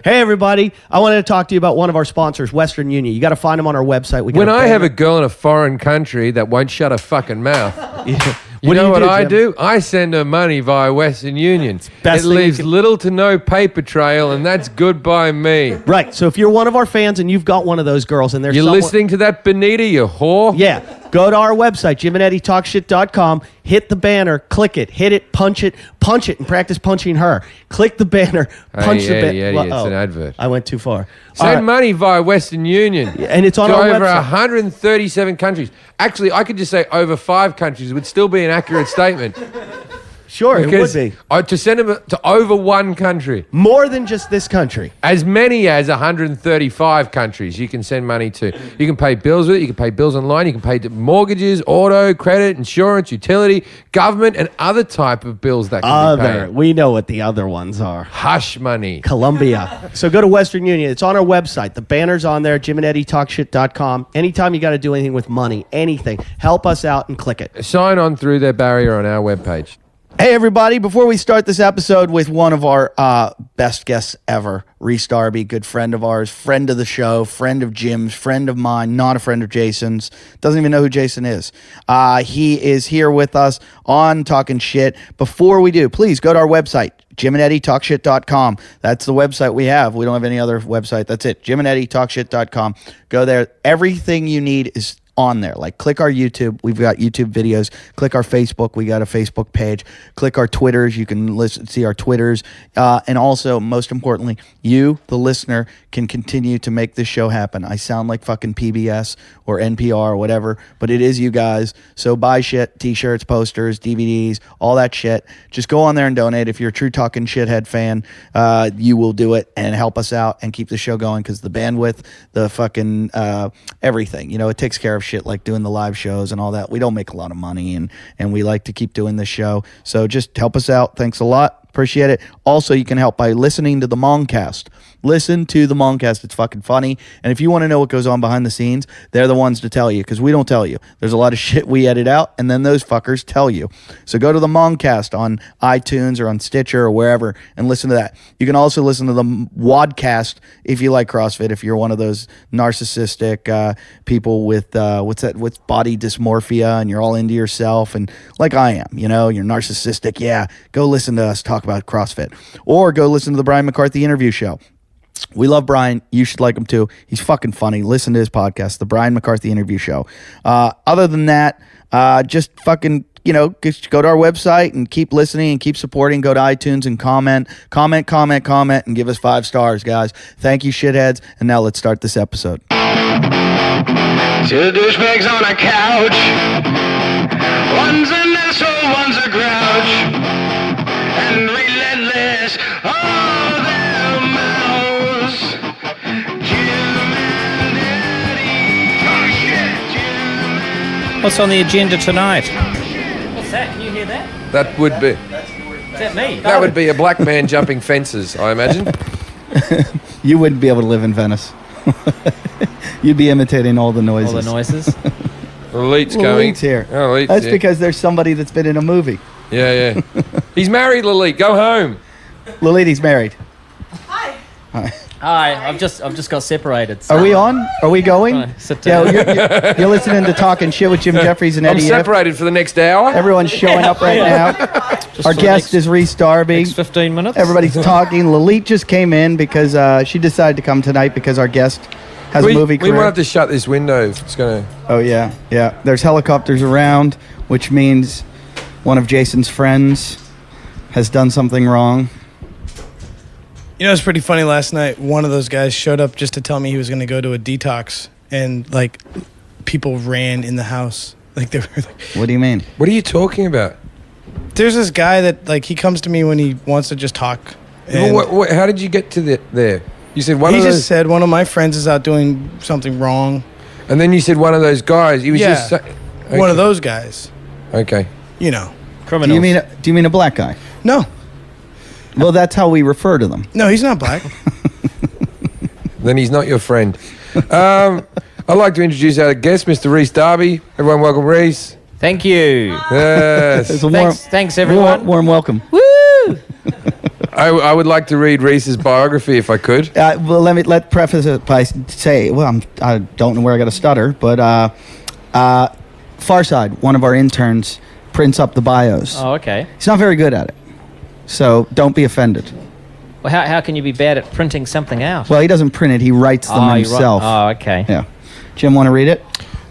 Hey, everybody. I wanted to talk to you about one of our sponsors, Western Union. You got to find them on our website. When I have a girl in a foreign country that won't shut her fucking mouth, you know what I do? I send her money via Western Union. It leaves little to no paper trail, and that's good by me. Right. So if you're one of our fans and you've got one of those girls and there's You're listening to that, Benita, you whore? Yeah. Go to our website, JimandEddieTalkShit.com, hit the banner, click it, hit it, punch it, and practice punching her. Click the banner, punch the banner. Yeah, it's an advert. I went too far. Send money via Western Union. And it's on our over website. 137 countries. Actually, I could just say over 5 countries. It would still be an accurate statement. Sure, it would be. To send them to over 1 country. More than just this country. As many as 135 countries you can send money to. You can pay bills with it. You can pay bills online. You can pay mortgages, auto, credit, insurance, utility, government, and other type of bills that can be paid. We know what the other ones are. Hush money. Colombia. So go to Western Union. It's on our website. The banner's on there, JimandEddieTalkShit.com. Anytime you got to do anything with money, anything, help us out and click it. Sign on through their barrier on our webpage. Hey, everybody. Before we start this episode with one of our best guests ever, Rhys Darby, good friend of ours, friend of the show, friend of Jim's, friend of mine, not a friend of Jason's, doesn't even know who Jason is. He is here with us on Talking Shit. Before we do, please go to our website, JimandEddieTalkShit.com. That's the website we have. We don't have any other website. That's it, JimandEddieTalkShit.com. Go there. Everything you need is on there. Like, click our YouTube. We've got YouTube videos. Click our Facebook. We got a Facebook page. Click our Twitters. You can see our Twitters. And also, most importantly, you, the listener, can continue to make this show happen. I sound like fucking PBS or NPR or whatever, but it is you guys. So buy shit, t-shirts, posters, DVDs, all that shit. Just go on there and donate. If you're a true Talking Shithead fan, you will do it and help us out and keep the show going, because the bandwidth, the fucking everything, it takes care of shit like doing the live shows and all that. We don't make a lot of money, and we like to keep doing this show. So just help us out. Thanks a lot. Appreciate it. Also, you can help by listening to the Mongcast. Listen to the Mongcast. It's fucking funny. And if you want to know what goes on behind the scenes, they're the ones to tell you, because we don't tell you. There's a lot of shit we edit out, and then those fuckers tell you. So go to the Mongcast on iTunes or on Stitcher or wherever and listen to that. You can also listen to the Wadcast if you like CrossFit, if you're one of those narcissistic people with with body dysmorphia and you're all into yourself, and like I am, you're narcissistic. Yeah, go listen to us talk about CrossFit, or go listen to the Brian McCarthy interview show. We love Brian. You should like him too. He's fucking funny. Listen to his podcast, the Brian McCarthy interview show. Other than that, just fucking, just go to our website and keep listening and keep supporting. Go to iTunes and comment, and give us 5 stars, guys. Thank you, shitheads. And now let's start this episode. Two douchebags on a couch. One's an asshole, one's a grouch. And relentless, all their mouths. Jim and Eddie. Oh, shit. What's on the agenda tonight? What's that? Can you hear that? That would be. Is that me? That would be a black man jumping fences, I imagine. You wouldn't be able to live in Venice. You'd be imitating all the noises. All the noises. Lalit's going. Lalit's here. Oh, Lalit's That's here. because there's somebody that's been in a movie. Yeah. He's married, Lalit. Go home. Lalit, he's married. Hi. Hi, I've just got separated. So. Are we on? Are we going? Right, sit down. Yeah, you're listening to Talking Shit with Jim Jeffries and I'm Eddie. separated for the next hour. Everyone's showing up right now. Our guest is Rhys Darby. Next 15 minutes. Everybody's talking. Lalit just came in because she decided to come tonight because our guest has a movie career. We might have to shut this window. It's going to... Oh, yeah. There's helicopters around, which means one of Jason's friends has done something wrong. It's pretty funny. Last night, one of those guys showed up just to tell me he was going to go to a detox, and people ran in the house. They were like, "What do you mean? What are you talking about?" There's this guy that he comes to me when he wants to just talk. Well, how did you get to there? You said he just said one of my friends is out doing something wrong, and then you said one of those guys. He was just okay. One of those guys. Okay. Criminals. Do you mean a black guy? No. Well, that's how we refer to them. No, he's not black. Then he's not your friend. I'd like to introduce our guest, Mr. Rhys Darby. Everyone, welcome, Rhys. Thank you. Yes. It's a Thanks, everyone. Warm welcome. Woo! I would like to read Rhys's biography if I could. Well, let preface it by say, well, I don't know where I got to stutter, but Farside, one of our interns, prints up the bios. Oh, okay. He's not very good at it, so don't be offended. Well, how can you be bad at printing something out? Well, he doesn't print it; he writes them himself. Oh, okay. Yeah. Jim, want to read it?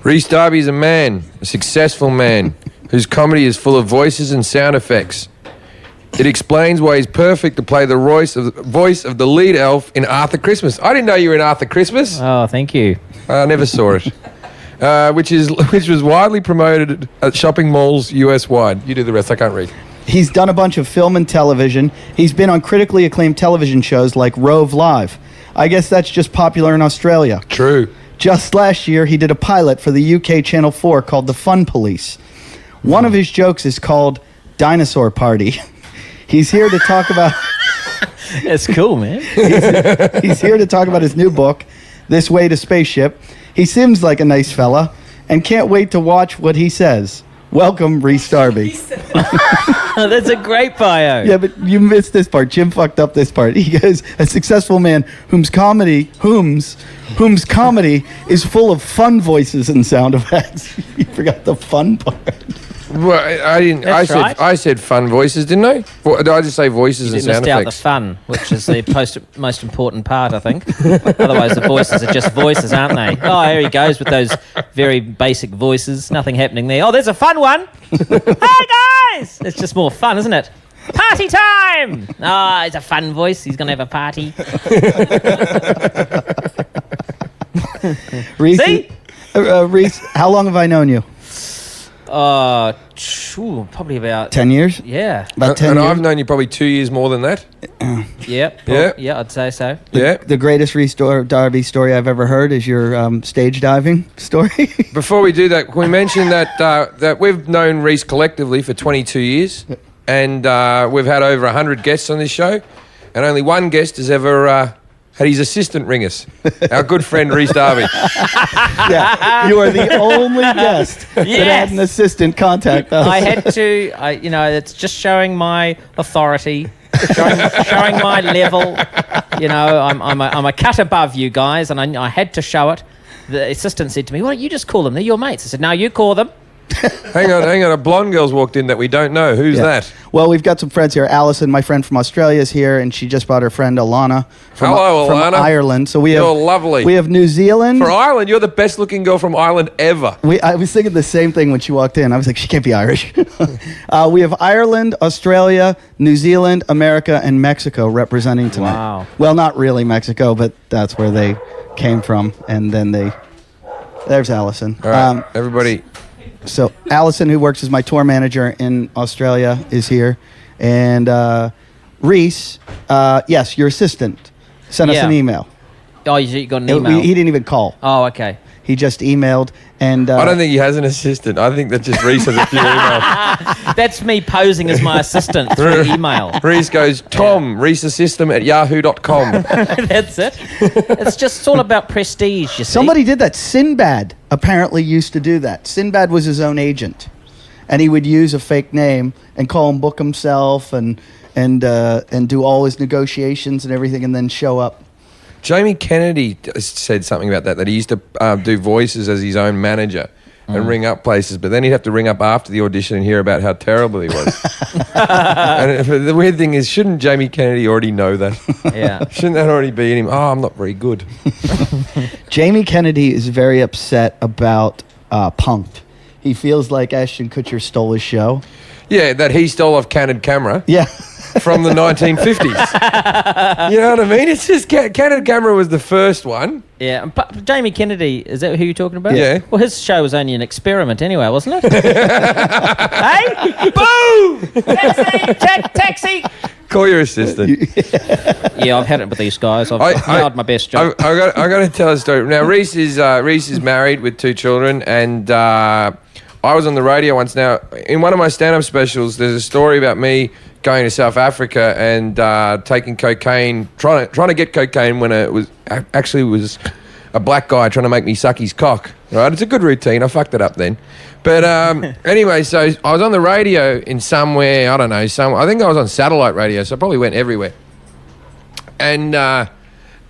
Rhys Darby is a man, a successful man, whose comedy is full of voices and sound effects. It explains why he's perfect to play the voice of the lead elf in Arthur Christmas. I didn't know you were in Arthur Christmas. Oh, thank you. I never saw it. Which was widely promoted at shopping malls US-wide. You do the rest. I can't read. He's done a bunch of film and television. He's been on critically acclaimed television shows like Rove Live. I guess that's just popular in Australia. True. Just last year, he did a pilot for the UK Channel 4 called The Fun Police. One of his jokes is called Dinosaur Party. He's here to talk about... That's cool, man. He's here to talk about his new book, This Way to Spaceship. He seems like a nice fella and can't wait to watch what he says. Welcome, Rhys Darby. That's a great bio. Yeah, but you missed this part. Jim fucked up this part. He goes, a successful man whom's comedy is full of fun voices and sound effects. You forgot the fun part. Well, I didn't. That's right. I said fun voices, didn't I? Did I just say voices You and sound missed out the effects? fun, which is the most important part, I think. Otherwise, the voices are just voices, aren't they? Oh, here he goes with those very basic voices. Nothing happening there. Oh, there's a fun one. Hi, guys. It's just more fun, isn't it? Party time. Oh, it's a fun voice. He's going to have a party. Rhys, See? Rhys, how long have I known you? Probably about 10 years? Yeah. About 10 and years? I've known you probably 2 years more than that. Yep. Yeah. Yeah, I'd say so. Yeah. The greatest Rhys Darby story I've ever heard is your stage diving story. Before we do that, can we mention that we've known Rhys collectively for 22 years, and we've had over 100 guests on this show, and only one guest has ever had his assistant ring us. Our good friend Rhys Darby. Yeah, you are the only guest that had an assistant contact us. I had to, it's just showing my authority, showing my level. You know, I'm a cut above you guys, and I had to show it. The assistant said to me, "Why don't you just call them? They're your mates." I said, "No, you call them." Hang on. A blonde girl's walked in that we don't know. Who's that? Well, we've got some friends here. Allison, my friend from Australia, is here, and she just brought her friend Alana from Alana. Ireland. So You're lovely. We have New Zealand. For Ireland, you're the best looking girl from Ireland ever. I was thinking the same thing when she walked in. I was like, she can't be Irish. We have Ireland, Australia, New Zealand, America, and Mexico representing tonight. Wow. Well, not really Mexico, but that's where they came from. And then there's Allison. All right, everybody. So Allison, who works as my tour manager in Australia, is here. And Rhys, yes, your assistant, sent us an email. Oh, you got an email? He didn't even call. Oh, okay. He just emailed. And I don't think he has an assistant. I think that just Rhys has a few emails. That's me posing as my assistant through email. Rhys goes, Tom, Rhys System at yahoo.com. That's it. It's all about prestige, you see. Somebody did that. Sinbad apparently used to do that. Sinbad was his own agent, and he would use a fake name and call him, book himself, and do all his negotiations and everything, and then show up. Jamie Kennedy said something about that he used to do voices as his own manager and ring up places, but then he'd have to ring up after the audition and hear about how terrible he was. And the weird thing is, shouldn't Jamie Kennedy already know that? Yeah. Shouldn't that already be in him? Oh, I'm not very good. Jamie Kennedy is very upset about Punk'd. He feels like Ashton Kutcher stole his show. Yeah, that he stole off Candid Camera. Yeah. From the 1950s. You know what I mean? It's just Candid Camera was the first one. Yeah, but Jamie Kennedy, is that who you're talking about? Yeah. Well, his show was only an experiment anyway, wasn't it? Hey? Boom! Taxi! Call your assistant. Yeah, I've had it with these guys. I've nailed my best job. I got to tell a story. Now, Rhys is married with 2 children, and I was on the radio once. Now, in one of my stand-up specials, there's a story about me going to South Africa and taking cocaine, trying to get cocaine when it was a black guy trying to make me suck his cock. Right? It's a good routine. I fucked it up then. But anyway, so I was on the radio in somewhere, I don't know, I think I was on satellite radio, so I probably went everywhere. And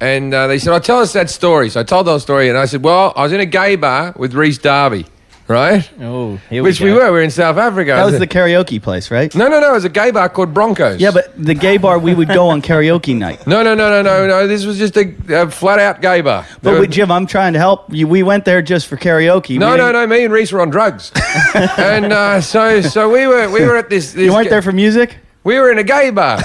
they said, tell us that story. So I told the story, and I said, well, I was in a gay bar with Rhys Darby, right? Oh, here Which we we go. were. We were in South Africa. That was the karaoke place, right? No. It was a gay bar called Broncos. Yeah, but the gay bar we would go on karaoke night. No. This was just a flat-out gay bar. But with Jim, I'm trying to help you. We went there just for karaoke. No. Me and Rhys were on drugs, and so we were at this. You weren't there for music? We were in a gay bar.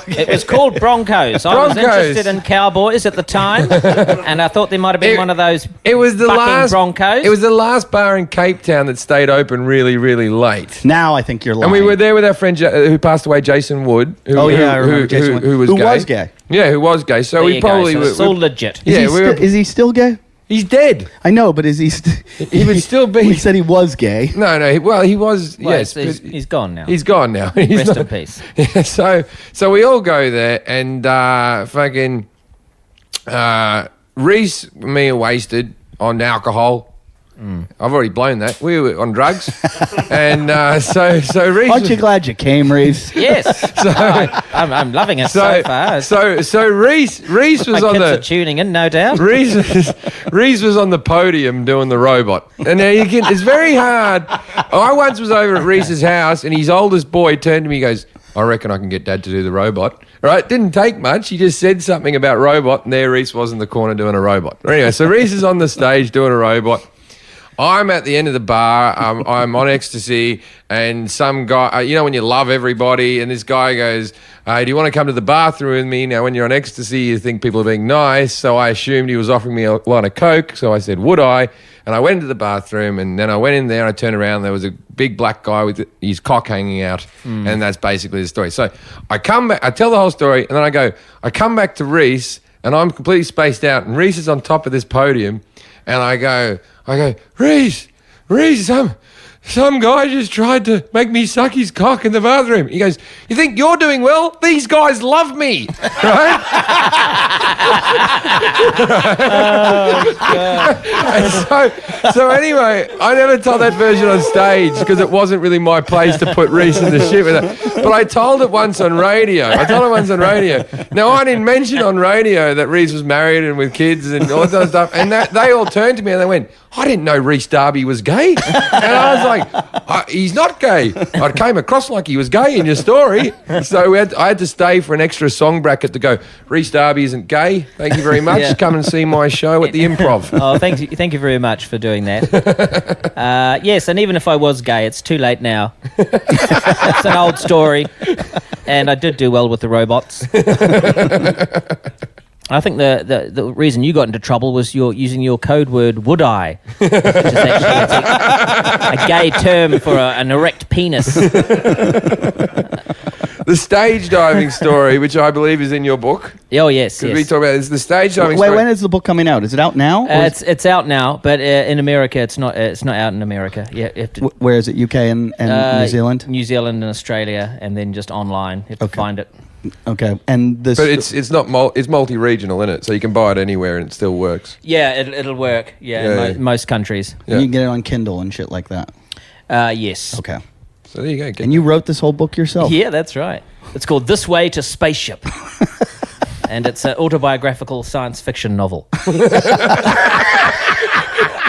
It was called Broncos. I was interested in cowboys at the time, and I thought there might have been one of those. It was the bucking last Broncos. It was the last bar in Cape Town that stayed open really, really late. Now I think you're lying. And we were there with our friend who passed away, Jason Wood. I remember Jason Wood. Who was gay. Yeah, who was gay. So There we you go. probably So it's all legit. Is he still gay? He's dead. I know, but is he? He would still be. He said he was gay. No. He was. Well, yes, he's gone now. He's gone now. Rest in peace. Yeah, so we all go there, and Rhys and me are wasted on alcohol. I've already blown that. We were on drugs, and so Rhys. Aren't you glad you came, Rhys? Yes. I'm loving it so far. So Rhys was My on kids the. are tuning in, no doubt. Rhys was on the podium doing the robot. And now it's very hard. I once was over at Rhys's house, and his oldest boy turned to me and goes, I reckon I can get Dad to do the robot. Right? Didn't take much. He just said something about robot, and there Rhys was in the corner doing a robot. Anyway, so Rhys is on the stage doing a robot. I'm at the end of the bar. I'm on ecstasy, and some guy, when you love everybody, and this guy goes, do you want to come to the bathroom with me? Now, when you're on ecstasy, you think people are being nice, so I assumed he was offering me a line of Coke, so I said, would I? And I went into the bathroom, and then I went in there, and I turned around, there was a big black guy with his cock hanging out, and that's basically the story. So I come back, I tell the whole story, and then I come back to Rhys, and I'm completely spaced out, and Rhys is on top of this podium, and I go, Rhys, some guy just tried to make me suck his cock in the bathroom. He goes, you think you're doing well? These guys love me, right? So anyway, I never told that version on stage because it wasn't really my place to put Rhys in the shit with it. But I told it once on radio. Now, I didn't mention on radio that Rhys was married and with kids and all that sort of stuff. And they all turned to me and they went, I didn't know Rhys Darby was gay. And I was like, he's not gay. I came across like he was gay in your story. So I had to stay for an extra song bracket to go, Rhys Darby isn't gay. Thank you very much. Yeah. Come and see my show at the Improv. Oh, thank you very much for doing that. Yes, and even if I was gay, it's too late now. It's an old story, and I did do well with the robots. I think the reason you got into trouble was you're using your code word "would I," which is actually a gay term for an erect penis. The stage diving story, which I believe is in your book. Oh yes, Because we talk about this, the stage diving Wait, story. when is the book coming out? Is it out now? Or It's out now, but in America, it's not. It's not out in America. Yeah, you have to, where is it? UK and New Zealand? New Zealand and Australia, and then just online. You have to find it. Okay. And this. But it's not it's multi-regional, isn't it? So you can buy it anywhere and it still works. Yeah, it'll work. Yeah, in most countries. Yeah. You can get it on Kindle and shit like that. Yes. Okay. So there you go. And you wrote this whole book yourself? Yeah, that's right. It's called This Way to Spaceship. And it's an autobiographical science fiction novel.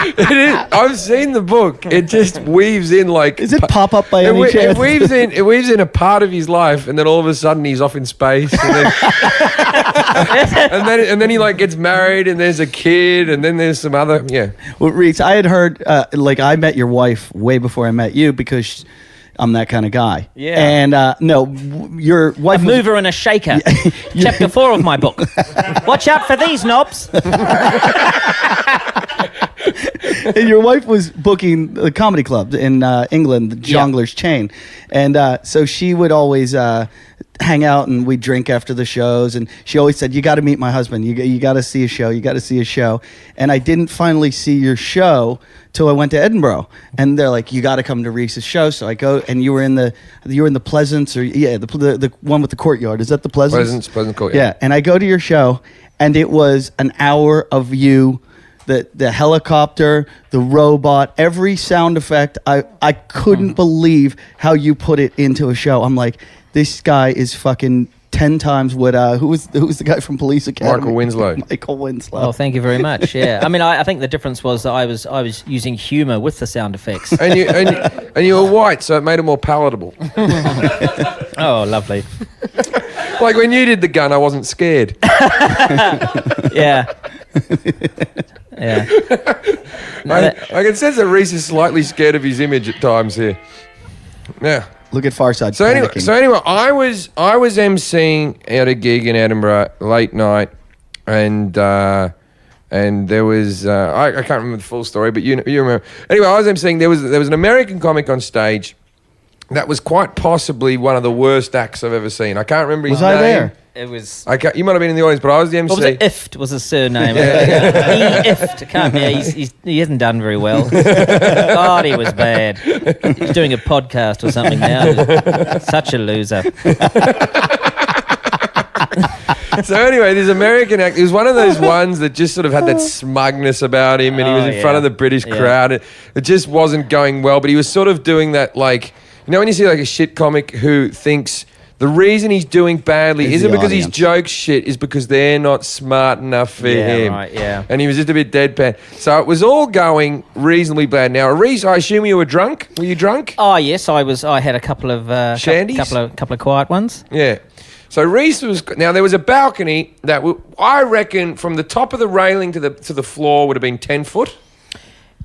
It is. I've seen the book. It just weaves in like. Is it pop up by any chance? It weaves in a part of his life, and then all of a sudden he's off in space, and then and then he like gets married, and there's a kid, and then there's some other Well, Rhys, I had heard I met your wife way before I met you because I'm that kind of guy. Yeah. And no, your wife. A mover and a shaker. Chapter 4 of my book. Watch out for these knobs. And your wife was booking the comedy club in England, the Jongleurs chain, and so she would always hang out and we'd drink after the shows, and she always said, "You got to meet my husband. You got to see a show. You got to see a show." And I didn't finally see your show till I went to Edinburgh, and they're like, "You got to come to Rhys's show." So I go, and you were in the Pleasance, or the one with the courtyard. Is that the Pleasance? Pleasant Courtyard. Yeah, and I go to your show, and it was an hour of you the helicopter, the robot, every sound effect. I couldn't believe how you put it into a show. I'm like, this guy is fucking 10 times what who was the guy from Police Academy? Michael Winslow. Michael Winslow. Oh, thank you very much. Yeah, I mean, I think the difference was that I was using humour with the sound effects. And you were white, so it made it more palatable. Oh, lovely. Like when you did the gun, I wasn't scared. Yeah. Yeah. I can sense that Rhys is slightly scared of his image at times here. Yeah. Look at Farside. So panicking. anyway, I was emceeing at a gig in Edinburgh late night, and there was I can't remember the full story, but you remember. Anyway, I was emceeing. There was an American comic on stage that was quite possibly one of the worst acts I've ever seen. I can't remember his name. Was I there? It was. You might have been in the audience, but I was the MC. What was it? Ift was his surname. Ift. Can't be. He hasn't done very well. God, he was bad. He's doing a podcast or something now. Such a loser. So anyway, this American actor, he was one of those ones that just sort of had that smugness about him, and he was in front of the British crowd. It just wasn't going well, but he was sort of doing that, like, you know when you see like a shit comic who thinks the reason he's doing badly isn't because his joke's shit, is because they're not smart enough for him. Right, yeah. And he was just a bit deadpan. So it was all going reasonably bad. Now, Rhys, I assume you were drunk? Were you drunk? Oh yes, I was. I had a couple of Shandies? couple of quiet ones. Yeah. So Rhys was... Now, there was a balcony that I reckon from the top of the railing to the floor would have been 10 foot.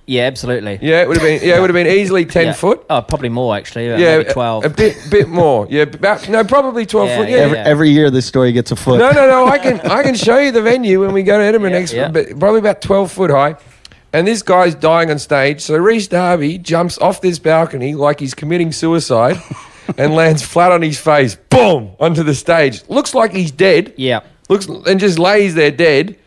Yeah, absolutely. Yeah, it would have been. Yeah, it would have been easily 10 foot. Oh, probably more actually. Yeah, maybe 12. A bit more. Yeah, probably 12 Yeah, foot. yeah. Yeah. Every year this story gets a foot. No. I can show you the venue when we go to Edinburgh next. Yeah. But probably about 12 foot high. And this guy's dying on stage. So Rhys Darby jumps off this balcony like he's committing suicide and lands flat on his face. Boom! Onto the stage. Looks like he's dead. Yeah. And just lays there dead.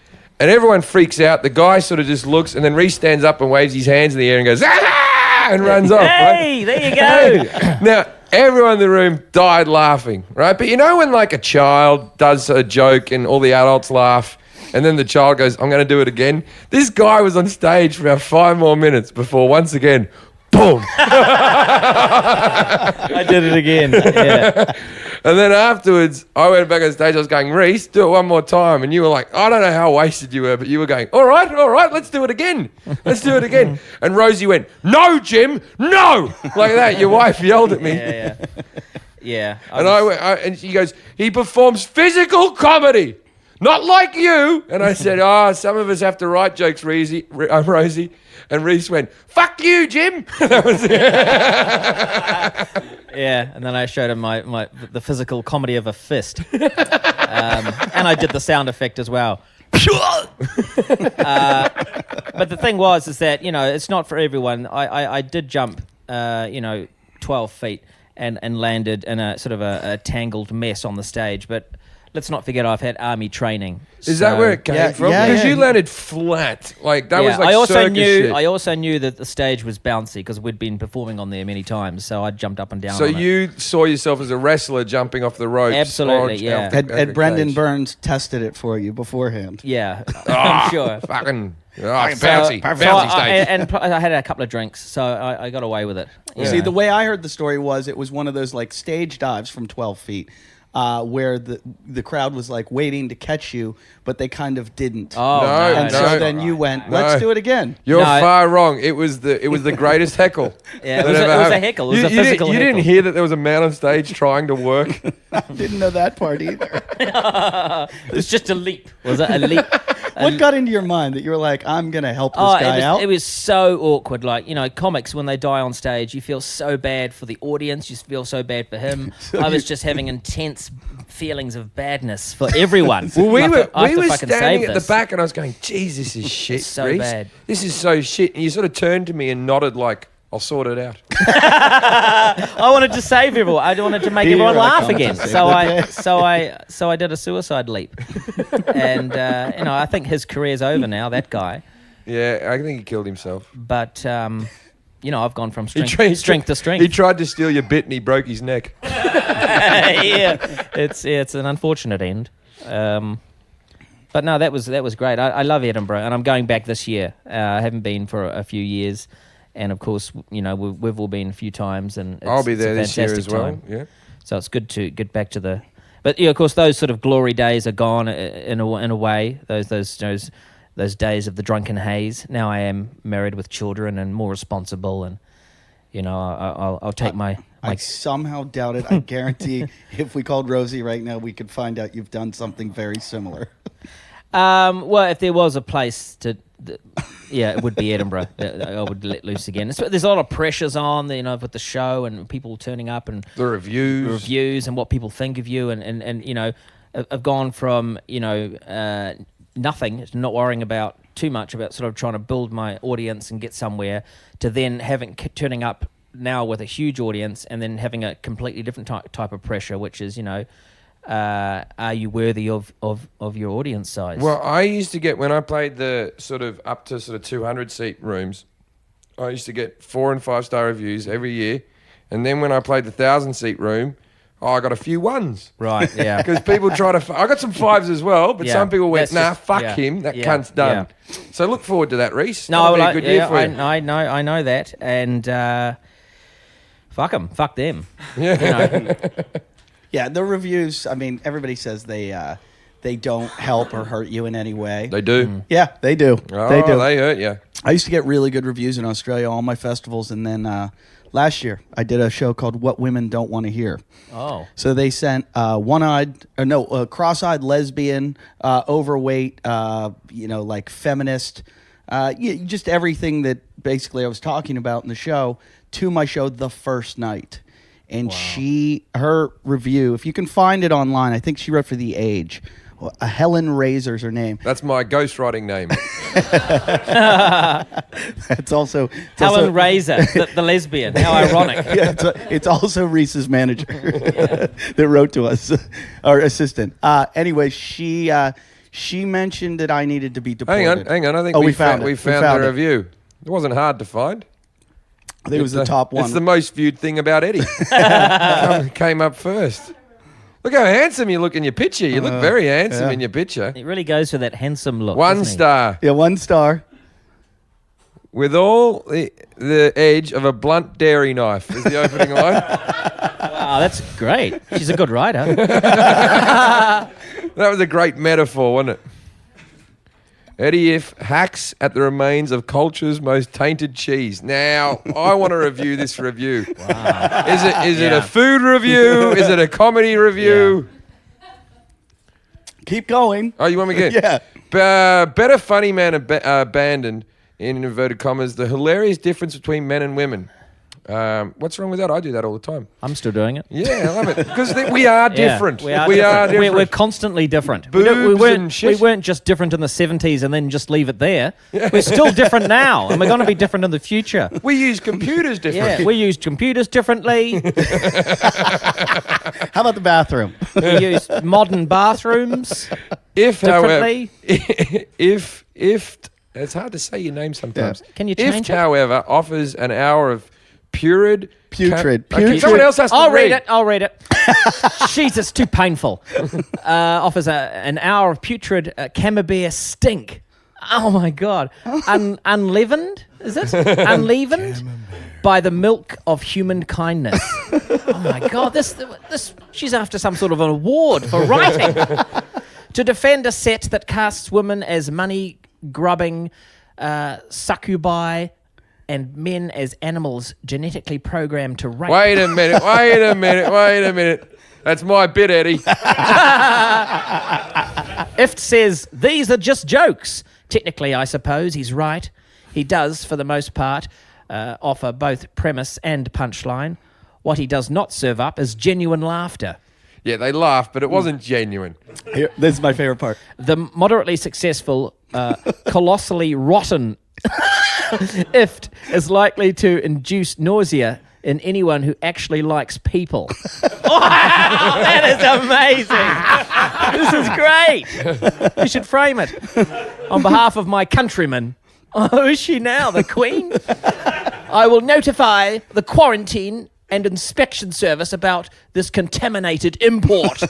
And everyone freaks out. The guy sort of just looks, and then Rhys stands up and waves his hands in the air and goes, ah! And runs off. Hey, right? there you go. Now, everyone in the room died laughing, right? But you know when like a child does a joke and all the adults laugh, and then the child goes, I'm going to do it again? This guy was on stage for about 5 more minutes before once again, boom. I did it again. Yeah. And then afterwards, I went back on stage. I was going, Rhys, do it one more time. And you were like, I don't know how wasted you were, but you were going, all right, let's do it again. Let's do it again. And Rosie went, no, Jim, no. Like that. Your wife yelled at me. Yeah. And and she goes, he performs physical comedy, not like you. And I said, some of us have to write jokes, Rosie. And Rhys went, fuck you, Jim. That was it. Yeah, and then I showed him the physical comedy of a fist. And I did the sound effect as well. But the thing is that, it's not for everyone. I did jump, 12 feet and landed in a sort of a tangled mess on the stage. But let's not forget I've had army training. Is that where it came from? Yeah, Because yeah. you landed flat. Like, that was like I also circus shit. knew that the stage was bouncy because we'd been performing on there many times. So I jumped up and down So on it. you saw yourself as a wrestler jumping off the ropes. Absolutely, yeah. Had Brendan Burns tested it for you beforehand? Yeah, I'm sure. Fucking So bouncy stage. I had a couple of drinks, so I got away with it. Well, see, the way I heard the story was it was one of those like stage dives from 12 feet. Where the crowd was like waiting to catch you, but they kind of didn't. Oh, No, no, and so then you went, let's do it again. You're No, far wrong. It was the greatest heckle. Yeah, it that was ever a happened. heckle. It was a physical You didn't heckle. hear that there was a man on stage trying to work. I didn't know that part either. It was just a leap. Was it a leap? What got into your mind that you were like, I'm going to help this guy out? It was so awkward. Like, comics, when they die on stage, you feel so bad for the audience. You feel so bad for him. I was just having intense feelings of badness for everyone. Well, we were fucking standing save at this. the back, and I was going, "Geez, this is shit, so Rhys. bad. This is so shit." And you sort of turned to me and nodded, like, "I'll sort it out." I wanted to save everyone. I wanted to make Here everyone I laugh come to again. save So the I did a suicide leap. And I think his career's over now. That guy. Yeah, I think he killed himself. But I've gone from He strength to strength. He tried to steal your bit, and he broke his neck. Yeah, it's an unfortunate end. But no, that was great. I love Edinburgh, and I'm going back this year. I haven't been for a few years, and of course, we've all been a few times, and I'll be it's there a this year fantastic as well. time. Yeah. So it's good to get back to the. But of course, those sort of glory days are gone in a way. Those days of the drunken haze. Now I am married with children and more responsible, and I'll take my. I somehow doubt it. I guarantee if we called Rosie right now, we could find out you've done something very similar. Well, if there was a place it would be Edinburgh. I would let loose again. There's a lot of pressures on, with the show and people turning up and The reviews. and what people think of you, and I've gone from nothing, not worrying about too much about sort of trying to build my audience and get somewhere, to then turning up now with a huge audience and then having a completely different type of pressure, which is are you worthy of your audience size? Well, I used to get, when I played the sort of up to sort of 200 seat rooms, I used to get 4 and 5 star reviews every year. And then when I played the 1,000 seat room, I got a few 1s. Right, yeah. Because people try to, I got some 5s as well, but Yeah, some people went, that's fuck just- him, that yeah, cunt's done. yeah. So look forward to that, Rhys. No, That'll be a good year for you. I know that, and fuck them, fuck them. Yeah. Yeah, the reviews, I mean, everybody says they don't help or hurt you in any way. They do. Yeah, they do. Oh, they do. They hurt you. I used to get really good reviews in Australia, all my festivals, and then last year I did a show called What Women Don't Want to Hear. Oh. So they sent cross-eyed lesbian, overweight, like feminist, just everything that basically I was talking about in the show to my show the first night. And her review, if you can find it online, I think she wrote for The Age. Helen Razor's her name. That's my ghostwriting name. It's also Helen Razor, the lesbian. How ironic. Yeah, it's also Rhys's manager that wrote to us, our assistant. Anyway, she mentioned that I needed to be deported. Hang on. I think we found it. We found the review. It wasn't hard to find. I think it was the top one. It's the most viewed thing about Eddie. Came up first. Look how handsome you look in your picture. You look very handsome in your picture. It really goes for that handsome look. 1 doesn't it? star. Yeah, 1 star. With all the edge of a blunt dairy knife is the opening line. Wow, that's great. She's a good writer. That was a great metaphor, wasn't it? Eddie If hacks at the remains of culture's most tainted cheese. Now, I want to review this review. Wow. Is it a food review? Is it a comedy review? Keep going. Oh, you want me to get? Yeah. Better funny man abandoned, in inverted commas, the hilarious difference between men and women. What's wrong with that? I do that all the time. I'm still doing it. Yeah, I love it. Because we are different. Yeah, we are different. We're constantly different. Boobs and shit. We weren't just different in the 70s and then just leave it there. We're still different now, and we're going to be different in the future. We use computers different. Yeah, we use computers differently. How about the bathroom? We use modern bathrums If, however, differently. if it's hard to say your name sometimes. Yeah. Can you change it? However, offers an hour of putrid. Putrid. Okay, someone else has to I'll read it. I'll read it. Jeez, it's too painful. Offers an hour of putrid camembert stink. Oh my God. Unleavened, is it? Unleavened by the milk of human kindness. Oh my God. This she's after some sort of an award for writing. To defend a set that casts women as money-grubbing succubi and men as animals genetically programmed to rape. Wait a minute. That's my bit, Eddie. Ift says, these are just jokes. Technically, I suppose he's right. He does, for the most part, offer both premise and punchline. What he does not serve up is genuine laughter. Yeah, they laughed, but it wasn't genuine. Here, this is my favorite part. The moderately successful, colossally rotten Ift is likely to induce nausea in anyone who actually likes people. Wow, that is amazing. This is great. You should frame it. On behalf of my countrymen. Oh, is she now the Queen? I will notify the quarantine and inspection service about this contaminated import.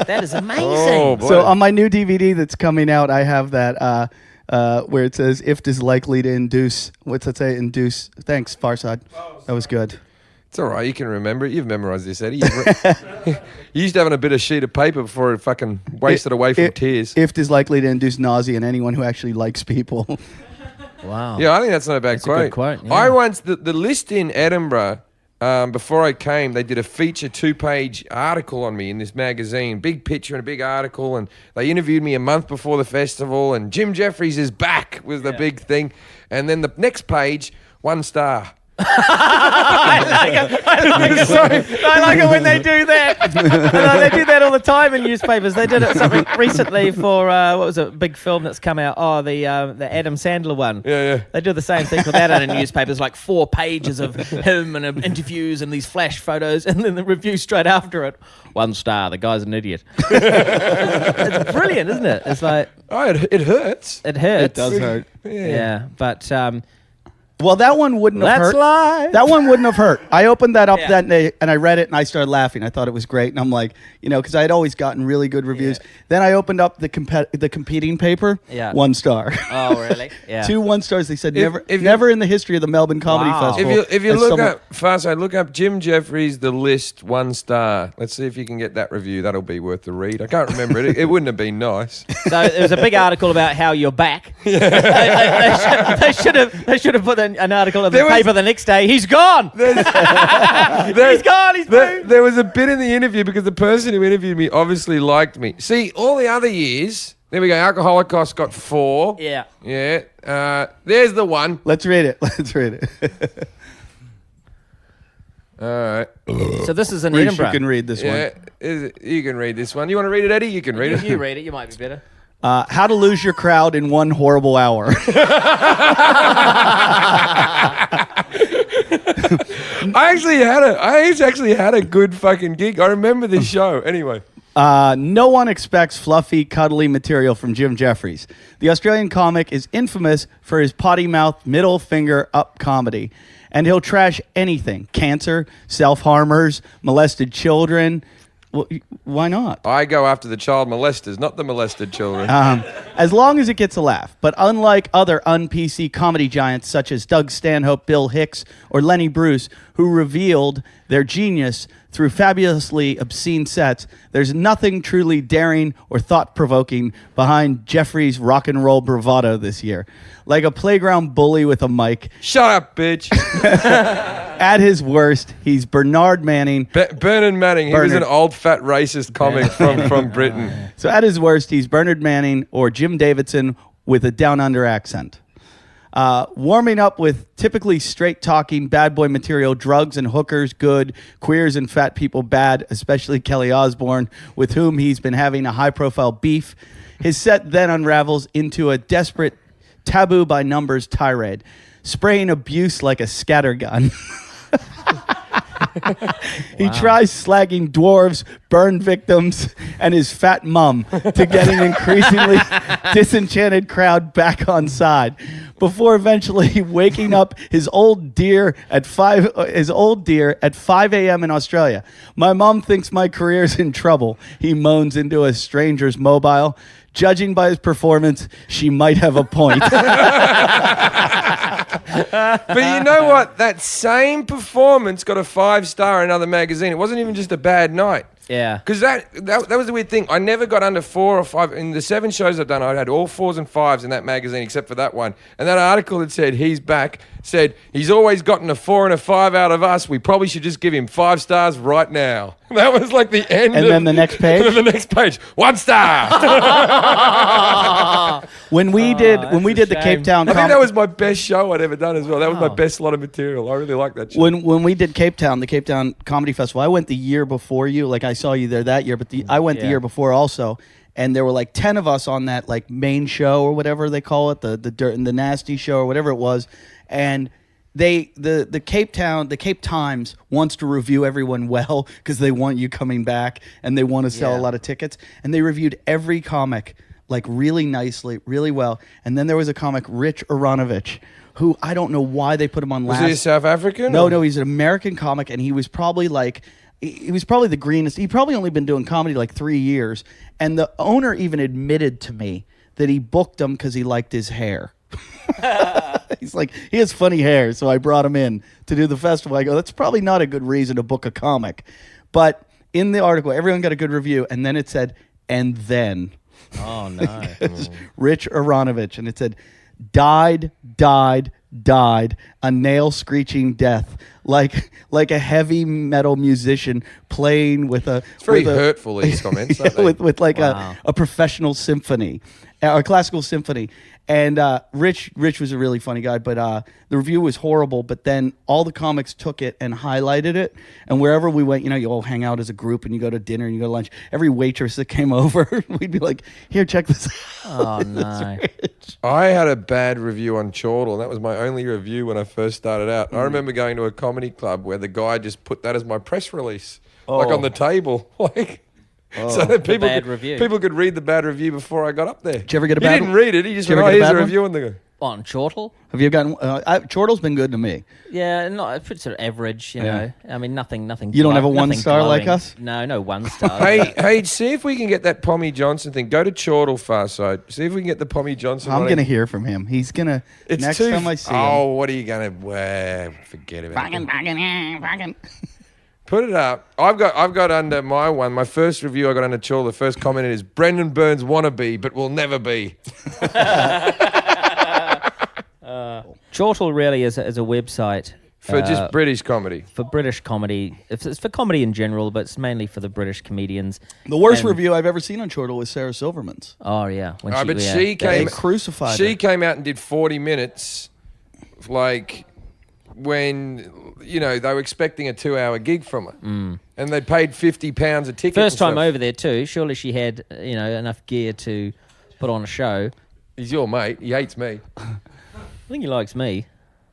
That is amazing. Oh, boy. So on my new DVD that's coming out, I have that where it says "IFT is likely to induce." What's that say? Induce. Thanks, Farsad. That was good. It's all right. You can remember it. You've memorized this, Eddie. You used to having a bit of sheet of paper before it fucking wasted away from tears. IFT is likely to induce nausea in anyone who actually likes people. Wow. Yeah, I think that's not a bad That's a quote. good quote, yeah. I once, the list in Edinburgh, before I came, they did a feature 2-page article on me in this magazine, big picture and a big article, and they interviewed me a month before the festival, and Jim Jeffries is back was the big thing. And then the next page, 1 star. I like it when they do that. They do that all the time in newspapers. They did it something recently for what was it? A big film that's come out. Oh, the Adam Sandler one. Yeah. They do the same thing for that in newspapers, like 4 pages of him and interviews and these flash photos, and then the review straight after it. 1 star. The guy's an idiot. It's brilliant, isn't it? It's like Oh, it hurts. it hurts. It does hurt. Yeah, but Well, that one wouldn't have that's hurt. live. That one wouldn't have hurt. I opened that up Yeah. that day and I read it and I started laughing. I thought it was great. And I'm like, because I had always gotten really good reviews. Yeah. Then I opened up the competing paper. Yeah. 1 star. Oh, really? Yeah. 2 1 stars. They said If you- never in the history of the Melbourne Comedy Wow. Festival. If you has look someone- up, Farside, look up Jim Jeffries, The List, 1 star. Let's see if you can get that review. That'll be worth the read. I can't remember it. It wouldn't have been nice. So there was a big article about how you're back. They should have put an article in the paper the next day. He's gone. He's gone. He's moved. There was a bit in the interview because the person who interviewed me obviously liked me. See, all the other years, there we go. Alcoholics got 4. Yeah. Yeah. There's the one. Let's read it. Let's read it. All right. So this is in Rhys, Edinburgh. you can read this Yeah. You can read this one. You want to read it, Eddie? You can read it. You read it. You might be better. one. How to lose your crowd in 1 horrible hour. I actually had a good fucking gig. I remember this show. Anyway. No one expects fluffy, cuddly material from Jim Jeffries. The Australian comic is infamous for his potty mouth, middle finger up comedy. And he'll trash anything. Cancer, self-harmers, molested children. Well, why not? I go after the child molesters, not the molested children. As long as it gets a laugh. But unlike other un-PC comedy giants such as Doug Stanhope, Bill Hicks, or Lenny Bruce, who revealed their genius through fabulously obscene sets, there's nothing truly daring or thought-provoking behind Jeffrey's rock and roll bravado this year. Like a playground bully with a mic, Shut up, bitch. at his worst, he's Bernard Manning. Bernard Manning. He was Bernard. an old fat racist comic from Britain. So at his worst, he's Bernard Manning or Jim Davidson with a down-under accent. Warming up with typically straight-talking bad boy material, drugs and hookers good, queers and fat people bad, especially Kelly Osbourne, with whom he's been having a high-profile beef. His set then unravels into a desperate taboo-by-numbers tirade, spraying abuse like a scattergun. He tries slagging dwarves, burn victims, and his fat mum to get an increasingly disenchanted crowd back on side, before eventually waking up his old dear at 5 a.m. in Australia. My mum thinks my career's in trouble, he moans into a stranger's mobile. Judging by his performance, she might have a point. But you know what? That same performance got a 5-star in another magazine. It wasn't even just a bad night. Yeah. Because that was the weird thing. I never got under 4 or 5. In the 7 shows I've done, I had all 4s and 5s in that magazine except for that one. And that article that said he's back said he's always gotten a 4 and a 5 out of us. We probably should just give him 5 stars right now. That was like the end. And then the next page? The next page, 1 star. When we did the shame. Cape Town I think Com- that was my best show I'd ever done as well. That was my best lot of material. I really like that show. when we did Cape Town, the Cape Town Comedy Festival, I went the year before you. Like I saw you there that year, but I went the year before also. And there were like 10 of us on that like main show or whatever they call it, the dirt and the nasty show or whatever it was. And the Cape Times wants to review everyone well because they want you coming back and they want to sell a lot of tickets. And they reviewed every comic like really nicely, really well. And then there was a comic, Rich Aronovich, who I don't know why they put him on Was last. he a South African? No, he's an American comic, and he was probably the greenest. He'd probably only been doing comedy like 3 years, and the owner even admitted to me that he booked him because he liked his hair. He's like, he has funny hair, so I brought him in to do the festival. I go, that's probably not a good reason to book a comic. But in the article, everyone got a good review, and then it said, and then. Oh, no. Rich Aronovich, and it said, died, a nail-screeching death, like a heavy metal musician playing with a... It's very with a- hurtful, these comments, aren't they? with like Wow. a professional symphony, a classical symphony. And Rich was a really funny guy, but the review was horrible. But then all the comics took it and highlighted it. And wherever we went, you all hang out as a group and you go to dinner and you go to lunch. Every waitress that came over, we'd be like, here, check this out. Oh, no. I had a bad review on Chortle, and that was my only review when I first started out. I remember going to a comedy club where the guy just put that as my press release, like on the table, like. So that people bad could, review. people could read the bad review before I got up there. Did you ever get a He bad didn't one? read it. He just Did you went, ever get a here's a bad one? review. And they go, On Chortle? Have you gotten... Chortle's been good to me. Yeah, it's pretty sort of average, you know. I mean, nothing. You don't have a nothing 1-star like glowing. us? No 1 star. hey, see if we can get that Pommy Johnson thing. Go to Chortle far side. See if we can get the Pommy Johnson I'm one. going to hear from him. He's going to... It's Next too, time I see him... Oh, what are you going to... forget about it. Fucking. Put it up. I've got under my one. My first review I got under Chortle. The first comment is Brendan Burns wannabe, but will never be. Chortle really is a website For just British comedy. for British comedy. It's for comedy in general, but it's mainly for the British comedians. The worst And- review I've ever seen on Chortle was Sarah Silverman's. Oh, yeah. When Oh, but yeah, she They came... crucified She her. came out and did 40 minutes, like when they were expecting a 2-hour gig from her, and they paid £50 a ticket. First and time stuff. over there, too. Surely she had, enough gear to put on a show. He's your mate. He hates me. I think he likes me.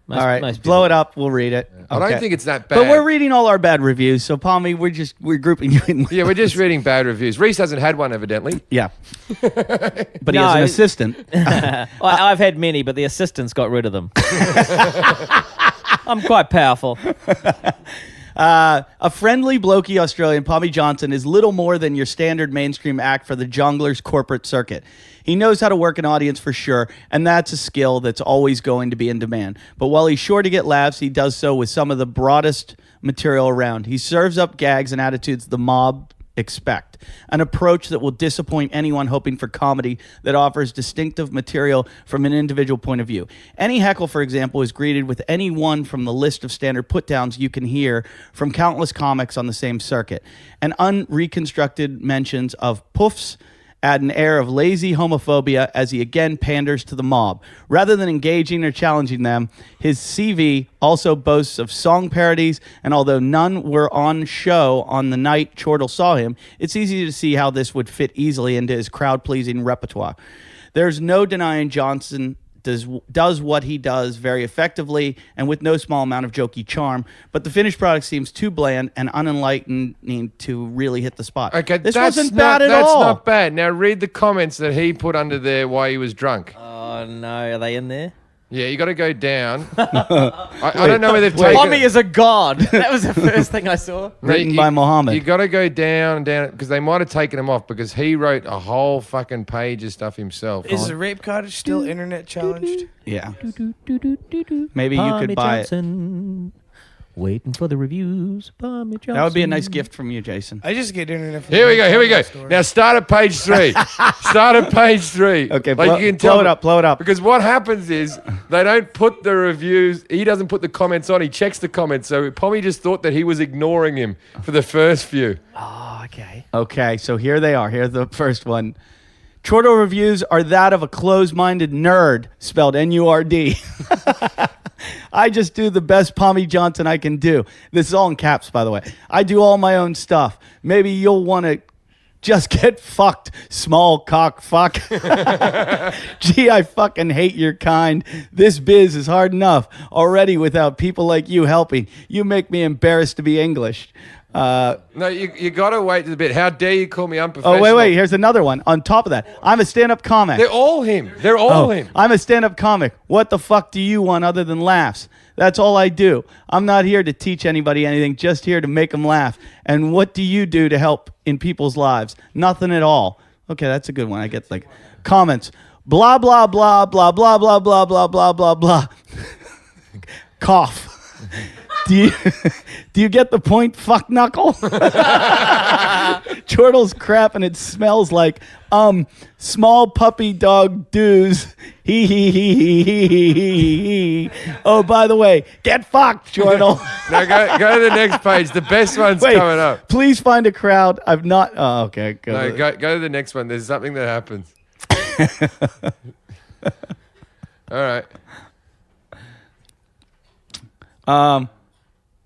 All right, blow it up. We'll read it. I don't think it's that bad. But we're reading all our bad reviews, so Pommy, we're grouping you in. Yeah, we're just reading bad reviews. Rhys hasn't had one, evidently. Yeah. But he No. has an assistant. I've had many, but the assistants got rid of them. I'm quite powerful. A friendly, blokey Australian, Pommy Johnson, is little more than your standard mainstream act for the jonglers corporate circuit. He knows how to work an audience for sure, and that's a skill that's always going to be in demand. But while he's sure to get laughs, he does so with some of the broadest material around. He serves up gags and attitudes the mob expect, an approach that will disappoint anyone hoping for comedy that offers distinctive material from an individual point of view. Any heckle, for example, is greeted with any one from the list of standard put-downs you can hear from countless comics on the same circuit, and unreconstructed mentions of poofs add an air of lazy homophobia as he again panders to the mob. Rather than engaging or challenging them, his CV also boasts of song parodies, and although none were on show on the night Chortle saw him, it's easy to see how this would fit easily into his crowd-pleasing repertoire. There's no denying Johnson does what he does very effectively and with no small amount of jokey charm, but the finished product seems too bland and unenlightening to really hit the spot. Okay, this that's wasn't not, bad at that's all. not bad. Now read the comments that he put under there while he was drunk. Oh, no. Are they in there? Yeah, you got to go down. I don't know where they've taken Pommy it. is a god. That was the first thing I saw. Written by Muhammad. You got to go down, because they might have taken him off because he wrote a whole fucking page of stuff himself. Is the rape cottage still internet challenged? Yeah. Maybe you could buy it. Johnson, waiting for the reviews. Pommy Johnson. That would be a nice gift from you, Jason. I just get internet from Here we the go. Here we go. store. Now start at page 3. Start at page 3. Okay, Like you can tell blow it up, blow it up. Because what happens is they don't put the reviews. He doesn't put the comments on. He checks the comments. So Pommy just thought that he was ignoring him for the first few. Oh, okay. Okay, so here they are. Here's the first one. Chortle reviews are that of a closed-minded nerd, spelled N-U-R-D. I just do the best Pommy Johnson I can do. This is all in caps, by the way. I do all my own stuff. Maybe you'll want to just get fucked, small cock fuck. Gee, I fucking hate your kind. This biz is hard enough already without people like you helping. You make me embarrassed to be English. No, you got to wait a bit. How dare you call me unprofessional? Oh, wait. Here's another one. On top of that, I'm a stand-up comic. They're all him. They're all him. I'm a stand-up comic. What the fuck do you want other than laughs? That's all I do. I'm not here to teach anybody anything, just here to make them laugh. And what do you do to help in people's lives? Nothing at all. Okay, that's a good one. I get like comments. Blah, blah, blah, blah, blah, blah, blah, blah, blah, blah, blah. Cough. Do you get the point, fuck knuckle? Chortle's crap and it smells like small puppy dog doos. Hee hee hee hee hee hee hee. Oh, by the way, get fucked, Chortle. Now go to the next page. The best one's coming up. Please find a crowd. I've not. Oh, okay. Go to the next one. There's something that happens. All right.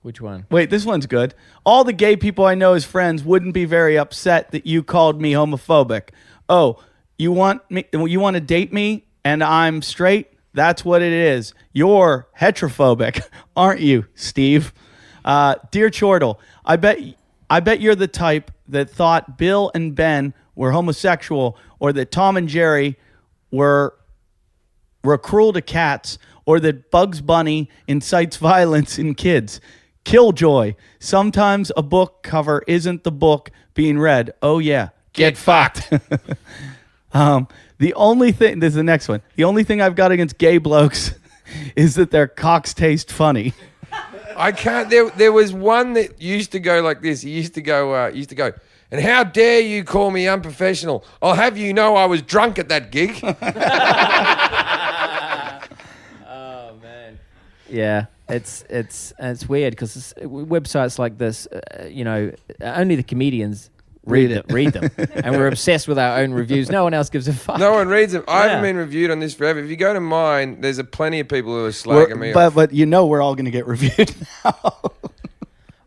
Which one? Wait, this one's good. All the gay people I know as friends wouldn't be very upset that you called me homophobic. Oh, you want to date me and I'm straight? That's what it is. You're heterophobic, aren't you, Steve? Dear Chortle, I bet you're the type that thought Bill and Ben were homosexual, or that Tom and Jerry were cruel to cats, or that Bugs Bunny incites violence in kids. Killjoy. Sometimes a book cover isn't the book being read. Oh, yeah. Get fucked. The only thing, this is the next one. The only thing I've got against gay blokes is that their cocks taste funny. I can't. There was one that used to go like this. He used to go, and how dare you call me unprofessional? I'll have you know I was drunk at that gig. Oh, man. Yeah. It's weird because websites like this, only the comedians read them, and we're obsessed with our own reviews. No one else gives a fuck. No one reads them. I haven't been reviewed on this forever. If you go to mine, there's plenty of people who are slagging me off. But we're all going to get reviewed now.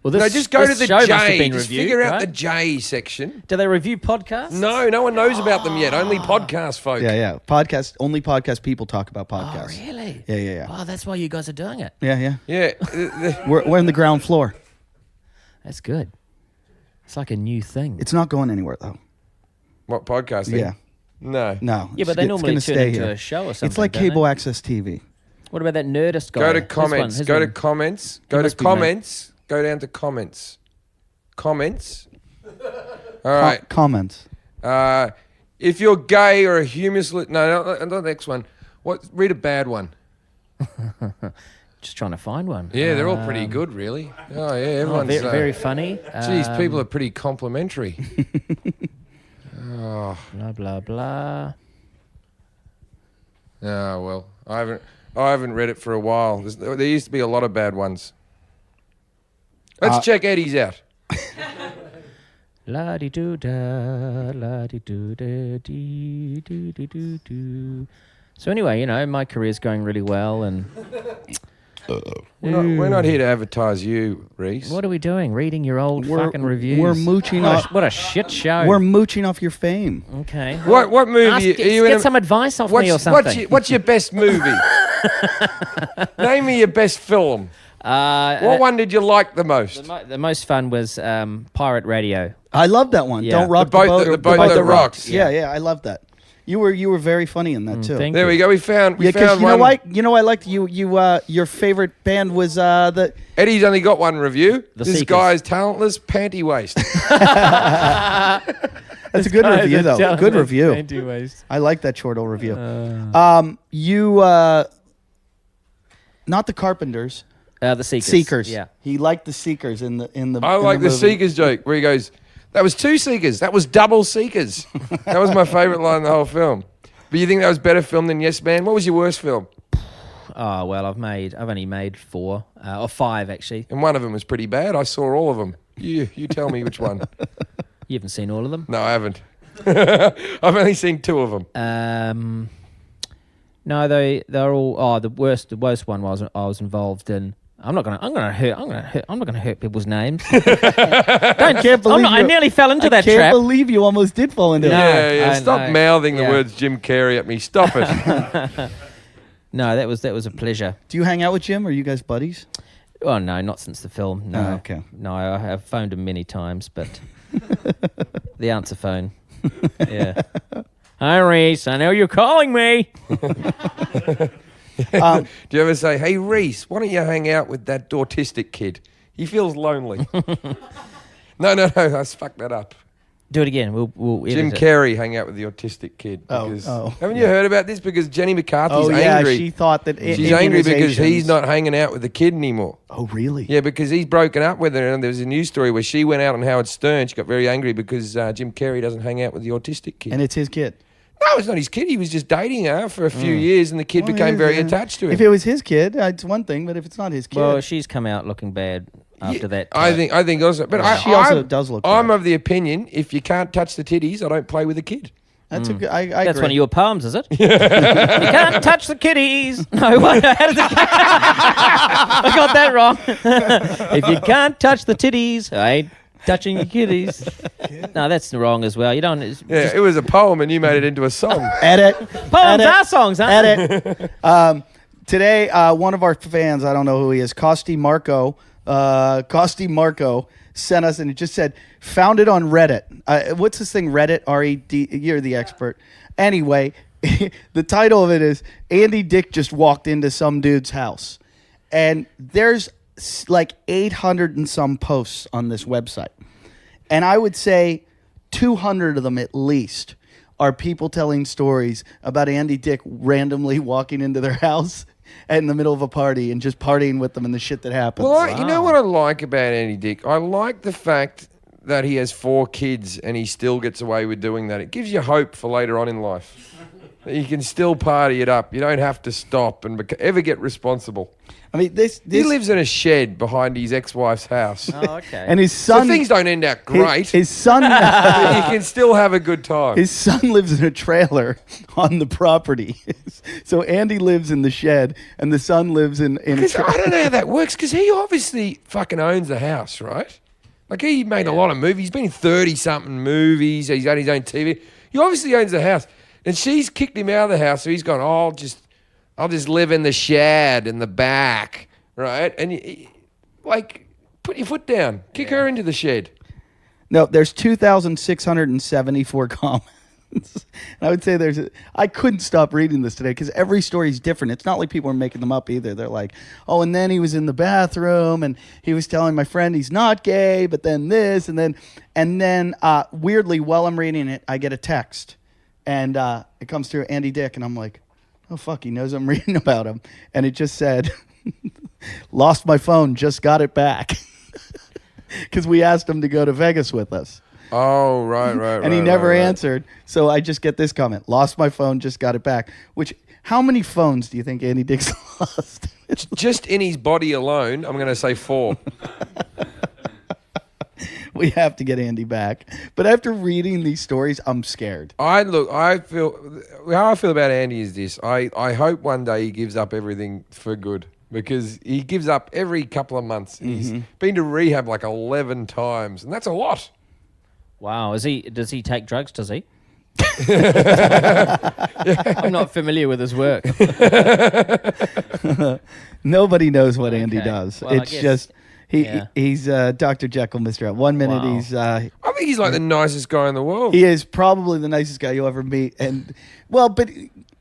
Well, just go to the show must have J. been Just reviewed, figure out right? the J section. Do they review podcasts? No one knows about them yet. Only podcast folk. Yeah. Only podcast people talk about podcasts. Oh, really? Yeah. Oh, that's why you guys are doing it. Yeah. Yeah. We're in the ground floor. That's good. It's like a new thing. It's not going anywhere, though. What, podcasting? Yeah. No. Yeah, but they normally turn into a show or something. It's like cable access TV. What about that Nerdist guy? Go to comments. His Go to one. comments. He Go to must be comments. Go down to comments. Comments. All right. Comments. If you're gay or a humorous... No, not the next one. Read a bad one. Just trying to find one. Yeah, they're all pretty good, really. Oh, yeah, everyone's... very, very funny. Geez, people are pretty complimentary. Blah, blah, blah. Oh, well, I haven't read it for a while. There used to be a lot of bad ones. Let's check Eddie's out. La-di-doo-da, la-di-doo-da, dee-doo-doo-doo-doo. So anyway, my career's going really well, and We're not here to advertise you, Rhys. what are we doing? Reading your old fucking reviews? We're mooching off. What a shit show. We're mooching off your fame. Okay. What movie are you in? Get some advice off me or something. What's your best movie? Name me your best film. What one did you like the most? The most fun was Pirate Radio. I love that one. Yeah. Don't rock The the, boat boat. that- the boat that rocks. Yeah, I love that. You were very funny in that too. Thank There you. we go. We found Yeah, because one. I liked you. Your favorite band was the. Eddie's only got one review. The This Seekers. guy's talentless panty waste. That's a good review though. Good review. Anyways. I like that Chortle review. Not the Carpenters. The Seekers. Seekers. Yeah. He liked the Seekers in the. I like the movie. Seekers joke where he goes, "That was two Seekers. That was double Seekers." That was my favorite line in the whole film. But you think that was better film than Yes Man? What was your worst film? Oh well, I've only made 4 or 5 actually. And one of them was pretty bad. I saw all of them. You tell me which one. You haven't seen all of them. No, I haven't. I've only seen 2 of them. No, they're all. Oh, the worst one was I was involved in. I'm not gonna hurt people's names. I nearly fell into that I can't trap. believe you almost did fall into No. it. Yeah. I Stop know. mouthing the Yeah. words Jim Carrey at me. Stop it. No, that was a pleasure. Do you hang out with Jim? Are you guys buddies? Oh, no, not since the film. No. Oh, okay. No, I have phoned him many times, but the answer phone. Yeah. Hi, Rhys. I know you're calling me. Do you ever say, "Hey, Rhys, why don't you hang out with that autistic kid? He feels lonely." No, I fucked that up. Do it again. We'll Jim edit it. Carrey hang out with the autistic kid. Because, haven't you heard about this? Because Jenny McCarthy's angry. She thought that She's angry because he's immunizations- not hanging out with the kid anymore. Oh, really? Yeah, because he's broken up with her. And there was a news story where she went out on Howard Stern. She got very angry because Jim Carrey doesn't hang out with the autistic kid. And it's his kid. No, it's not his kid. He was just dating her for a few years, and the kid became very attached to him. If it was his kid, it's one thing, but if it's not his kid, Well, she's come out looking bad after that. I think also, but She also does look I'm bad. of the opinion if you can't touch the titties, I don't play with a kid. that's a good. I That's agree. one of your poems, is it? You can't touch the kitties. No, what? How does it go? I got that wrong. If you can't touch the titties, I ain't touching your kitties. No, that's wrong as well. You don't. Yeah, it was a poem, and you made it into a song. Edit. Poems Edit. are songs, aren't they? Edit. Today, one of our fans, I don't know who he is, Costi Marco, sent us, and it just said, found it on Reddit. What's this thing, Reddit? R-E-D, you're the expert. Anyway, the title of it is, Andy Dick just walked into some dude's house. And there's like 800 and some posts on this website. And I would say 200 of them at least are people telling stories about Andy Dick randomly walking into their house in the middle of a party and just partying with them and the shit that happens. Well, you know what I like about Andy Dick? I like the fact that he has 4 kids and he still gets away with doing that. It gives you hope for later on in life. That you can still party it up. You don't have to stop and ever get responsible. I mean, this He lives in a shed behind his ex-wife's house. Oh, okay. and his So son. things don't end out great. His son. But you can still have a good time. His son lives in a trailer on the property. So Andy lives in the shed, and the son lives in a Because trailer. I don't know how that works, because he obviously fucking owns the house, right? Like, he made a lot of movies. He's been in 30-something movies. He's got his own TV. He obviously owns the house. And she's kicked him out of the house, so he's gone, I'll just live in the shed in the back, right? And, like, put your foot down. Kick her into the shed. No, there's 2,674 comments. And I would say I couldn't stop reading this today because every story is different. It's not like people are making them up either. They're like, oh, and then he was in the bathroom and he was telling my friend he's not gay, but then this and then weirdly, while I'm reading it, I get a text and it comes through Andy Dick and I'm like, oh, fuck, he knows I'm reading about him. And it just said, lost my phone, just got it back. Because we asked him to go to Vegas with us. Oh, right. And he never answered. So I just get this comment. Lost my phone, just got it back. Which, how many phones do you think Andy Dick's lost? Just in his body alone, I'm going to say 4. We have to get Andy back. But after reading these stories, I'm scared. How I feel about Andy is this. I hope one day he gives up everything for good. Because he gives up every couple of months. He's been to rehab like 11 times. And that's a lot. Wow. Does he take drugs? Does he? I'm not familiar with his work. Nobody knows what Andy Okay. does. Well, I It's guess- just, yeah. he's Dr. Jekyll, Mr. Hyde. 1 minute Wow. he's... I think he's like the nicest guy in the world. He is probably the nicest guy you'll ever meet. And well, but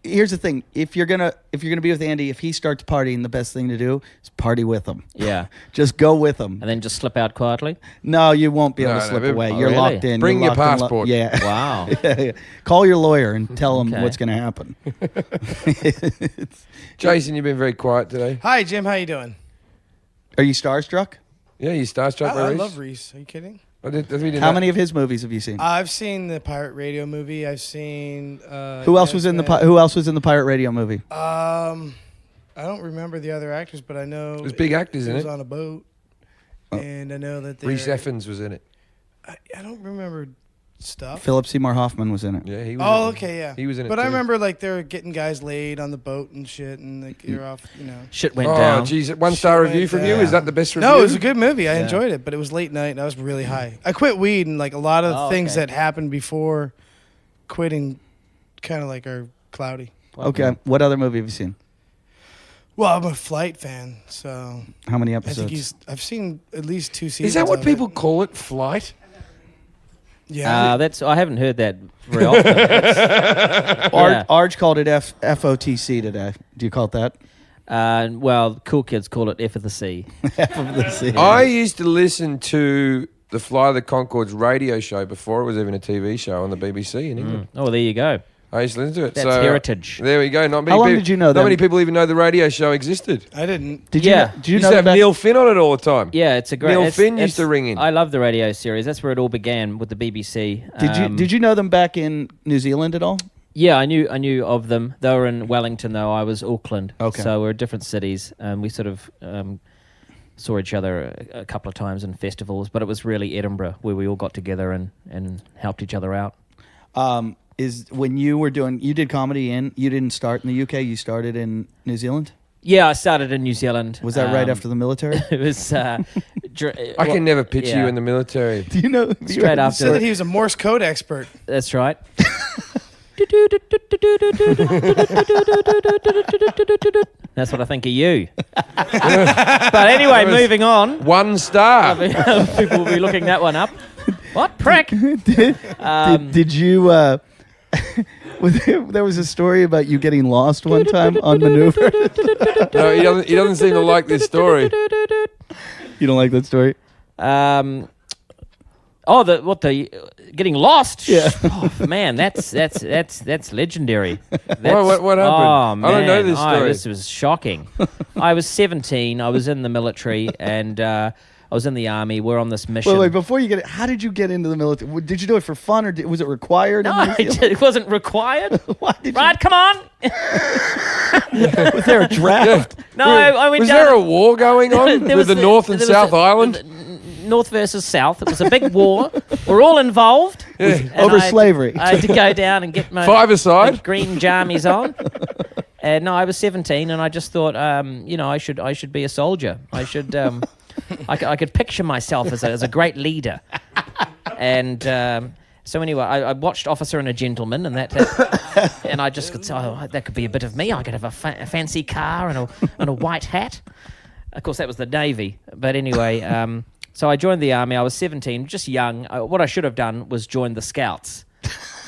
here's the thing: if you're gonna be with Andy, if he starts partying, the best thing to do is party with him. Yeah. Just go with him. And then just slip out quietly? No, you won't be able to No, slip no, away. oh, You're really? locked in. Bring You're your locked in passport. yeah. Wow. Yeah. Call your lawyer and tell him Okay. what's going to happen. Jason, you've been very quiet today. Hi, Jim. How you doing? Are you starstruck? Yeah, you starstruck by I Rhys? love Rhys. Are you kidding? How many of his movies have you seen? I've seen the Pirate Radio movie. I've seen. Who else was in the Who else was in the Pirate Radio movie? I don't remember the other actors, but I know There's big actors in was it. on a boat, and I know that Rhys they're- Effens was in it. I don't remember stuff. Philip Seymour Hoffman was in it. Yeah, he was. Oh, in it. okay, yeah. He was in it. But I too. remember like they were getting guys laid on the boat and shit, and like, you're off, you know. Shit went Oh, down. geez. 1-star Shit review went from you? down. Is that the best review? No, it was a good movie. I Yeah. enjoyed it, but it was late night and I was really high. I quit weed, and like a lot of things okay. that happened before quitting kind of like are cloudy. Okay. What other movie have you seen? Well, I'm a Flight fan, so How many I episodes? think I've seen at least 2 seasons. Is that what of people it. call it? Flight? Yeah. I haven't heard that very often. Yeah. Arj called it FOTC today. Do you call it that? Well, cool kids call it F of the C. F of the C. I used to listen to the Fly the Conchords radio show before it was even a TV show on the BBC in England. Oh, there you go. I used to listen to it. That's heritage. There we go. Not many How long people, did you know Not them? many people even know the radio show existed. I didn't. Did Yeah. you? Did you Used know to have that? Neil Finn on it all the time. Yeah, it's a great. Neil it's- Finn used it's- to ring in. I love the radio series. That's where it all began with the BBC. Did you know them back in New Zealand at all? Yeah, I knew of them. They were in Wellington, though. I was Auckland. Okay. So we're different cities. We sort of saw each other a couple of times in festivals, but it was really Edinburgh where we all got together and helped each other out. Is when you did comedy you didn't start in the UK, you started in New Zealand? Yeah, I started in New Zealand. Was that right after the military? It was. I can never picture you in the military. Do you know? Straight He said after. that he was a Morse code expert. That's right. That's what I think of you. But anyway, moving on. 1 star. People will be looking that one up. What prick? Did you? There was a story about you getting lost one time on maneuver. No, he doesn't seem to like this story. You don't like that story? Getting lost? Yeah. Oh, man, that's legendary. What happened? Oh, man. I don't know this story. This was shocking. I was 17. I was in the military, and I was in the army. We're on this mission. Wait, before you get it, how did you get into the military? Did you do it for fun, or was it required? in No, New Zealand? it wasn't required. Why did Right, come on. Was there a draft? No, I went Was down. there a war going on There with was the North and there was South a- Island? North versus South. It was a big war. We're all involved. And Over I had to- slavery. I had to go down and get my 5-a-side? my green jammies on. And no, I was 17, and I just thought, I should be a soldier. I should, I could picture myself as a great leader. And so anyway, I watched Officer and a Gentleman, and and I just could say, that could be a bit of me. I could have a fancy car and a white hat. Of course, that was the Navy. But anyway, so I joined the Army. I was 17, just young. What I should have done was join the Scouts.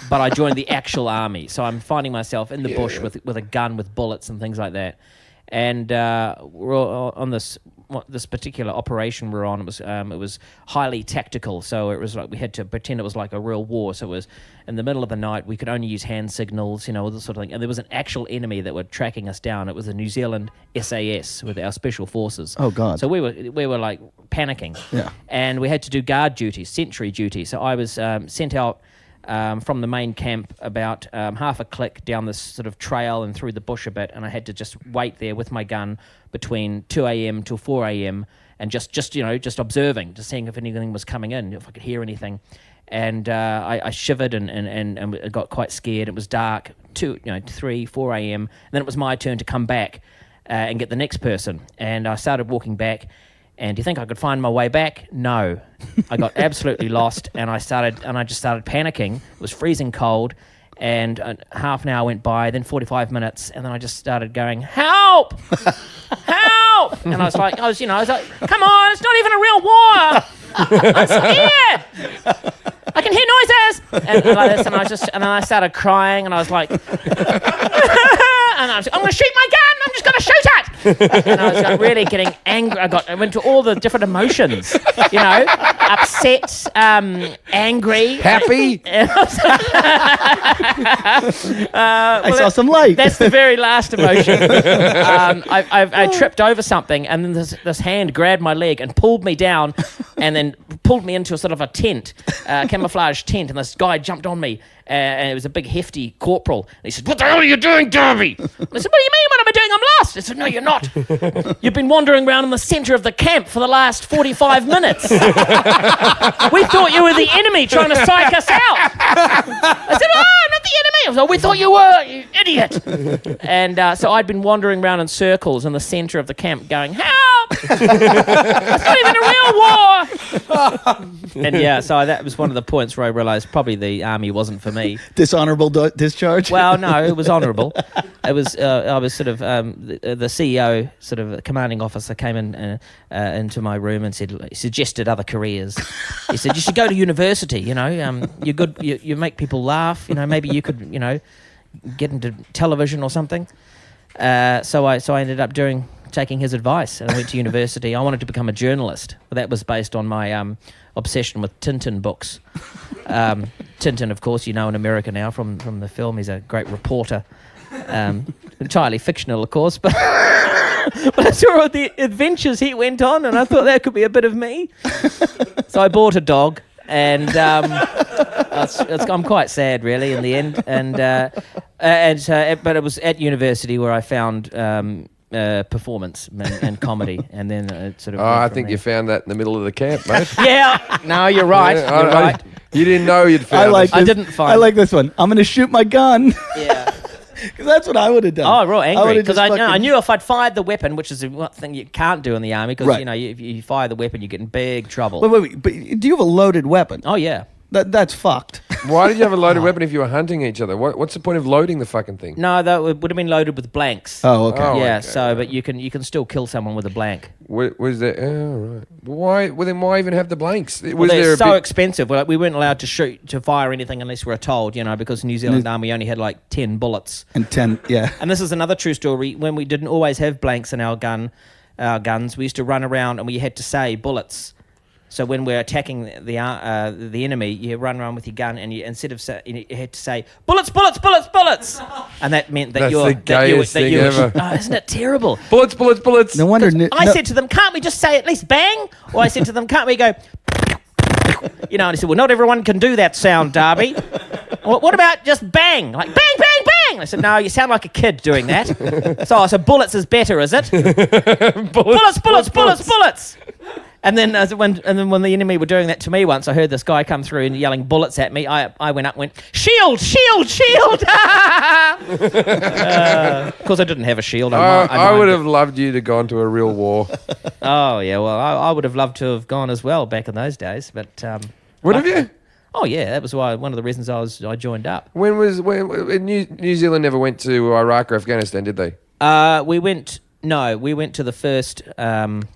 But I joined the actual Army. So I'm finding myself in the bush with a gun with bullets and things like that. And we're all on this particular operation we're on. It was highly tactical. So it was like we had to pretend it was like a real war. So it was in the middle of the night. We could only use hand signals, all this sort of thing. And there was an actual enemy that were tracking us down. It was the New Zealand SAS with our special forces. Oh, God. So we were like panicking. Yeah. And we had to do guard duty, sentry duty. So I was sent out from the main camp about half a click down this sort of trail and through the bush a bit, and I had to just wait there with my gun between 2 a.m. till 4 a.m. and just observing, just seeing if anything was coming in, if I could hear anything. And I shivered and got quite scared. It was dark, 3, 4 a.m. And then it was my turn to come back and get the next person. And I started walking back. And do you think I could find my way back? No. I got absolutely lost, and I just started panicking. It was freezing cold, and half an hour went by, then 45 minutes, and then I just started going, help! Help! And I was like, come on, it's not even a real war! I'm scared! I can hear noises! And like this, and then I started crying, and I was like, and I was like, I'm going to shoot my gun! I'm just going to shoot it! And I was like, really getting angry. I went to all the different emotions, upset, angry, Happy? I saw some light. That's the very last emotion. I tripped over something, and then this hand grabbed my leg and pulled me down, and then pulled me into a sort of a tent, camouflage tent, and this guy jumped on me, and it was a big hefty corporal. And he said, "What the hell are you doing, Darby?" I said, "What do you mean? What am I doing? I'm lost." He said, "No, you're not. You've been wandering around in the centre of the camp for the last 45 minutes. We thought you were the enemy trying to psych us out." I said, "Oh, I'm not the enemy." I was like, "We thought you were, you idiot." And so I'd been wandering around in circles in the centre of the camp going, "Help! It's not even a real war." And yeah, so that was one of the points where I realised probably the army wasn't for me. Dishonorable discharge. Well, no, it was honourable. It was. I was sort of the CEO, sort of commanding officer, came in into my room and suggested other careers. He said you should go to university. You know, you're good. You make people laugh. You know, maybe you could. You know, get into television or something. So I ended up taking his advice, and I went to university. I wanted to become a journalist. But that was based on my obsession with Tintin books. Tintin, of course, you know, in America now from the film. He's a great reporter. Entirely fictional, of course, but I saw all the adventures he went on, and I thought that could be a bit of me. So I bought a dog, and I'm quite sad, really, in the end. But it was at university where I found performance and comedy, and then it sort of. Oh, I think you found that in the middle of the camp, mate. Yeah, no, you're right. Yeah, You're right. You didn't know you'd found it. I didn't find. I like this one. I'm going to shoot my gun. Yeah. Because that's what I would have done. Oh, real angry. Because I fucking... knew if I'd fired the weapon, which is one thing you can't do in the army, because Right. you know if you fire the weapon, you get in big trouble. Wait. But do you have a loaded weapon? Oh yeah. That's fucked. Why did you have a loaded weapon if you were hunting each other? What's the point of loading the fucking thing? No, that would have been loaded with blanks. Oh, okay. Oh, yeah. okay. So, but you can still kill someone with a blank. Was there? Oh, right. Why? Well, then why even have the blanks? Well, they're so expensive. Well, we weren't allowed to fire anything unless we were told, you know, because the New Zealand Army only had like 10 bullets. And 10, yeah. And this is another true story. When we didn't always have blanks in our guns, we used to run around and we had to say bullets. So when we're attacking the enemy, you run around with your gun, and you had to say bullets, bullets, bullets, bullets, and that meant that That's the gayest thing ever. Oh, isn't it terrible? Bullets, bullets, bullets. No wonder. I said to them, can't we just say at least bang? Or I said to them, can't we go, you know? And he said, well, not everyone can do that sound, Darby. Well, what about just bang? Like bang, bang, bang. I said, no, you sound like a kid doing that. So bullets is better, is it? bullets, bullets, bullets, bullets. And then when the enemy were doing that to me once, I heard this guy come through and yelling bullets at me. I went up and went, shield, shield, shield. Of course, I didn't have a shield. I would have loved you to gone to a real war. Oh, yeah. Well, I would have loved to have gone as well back in those days. But Would have you? Oh, yeah. That was one of the reasons I joined up. When New Zealand never went to Iraq or Afghanistan, did they? We went to the first...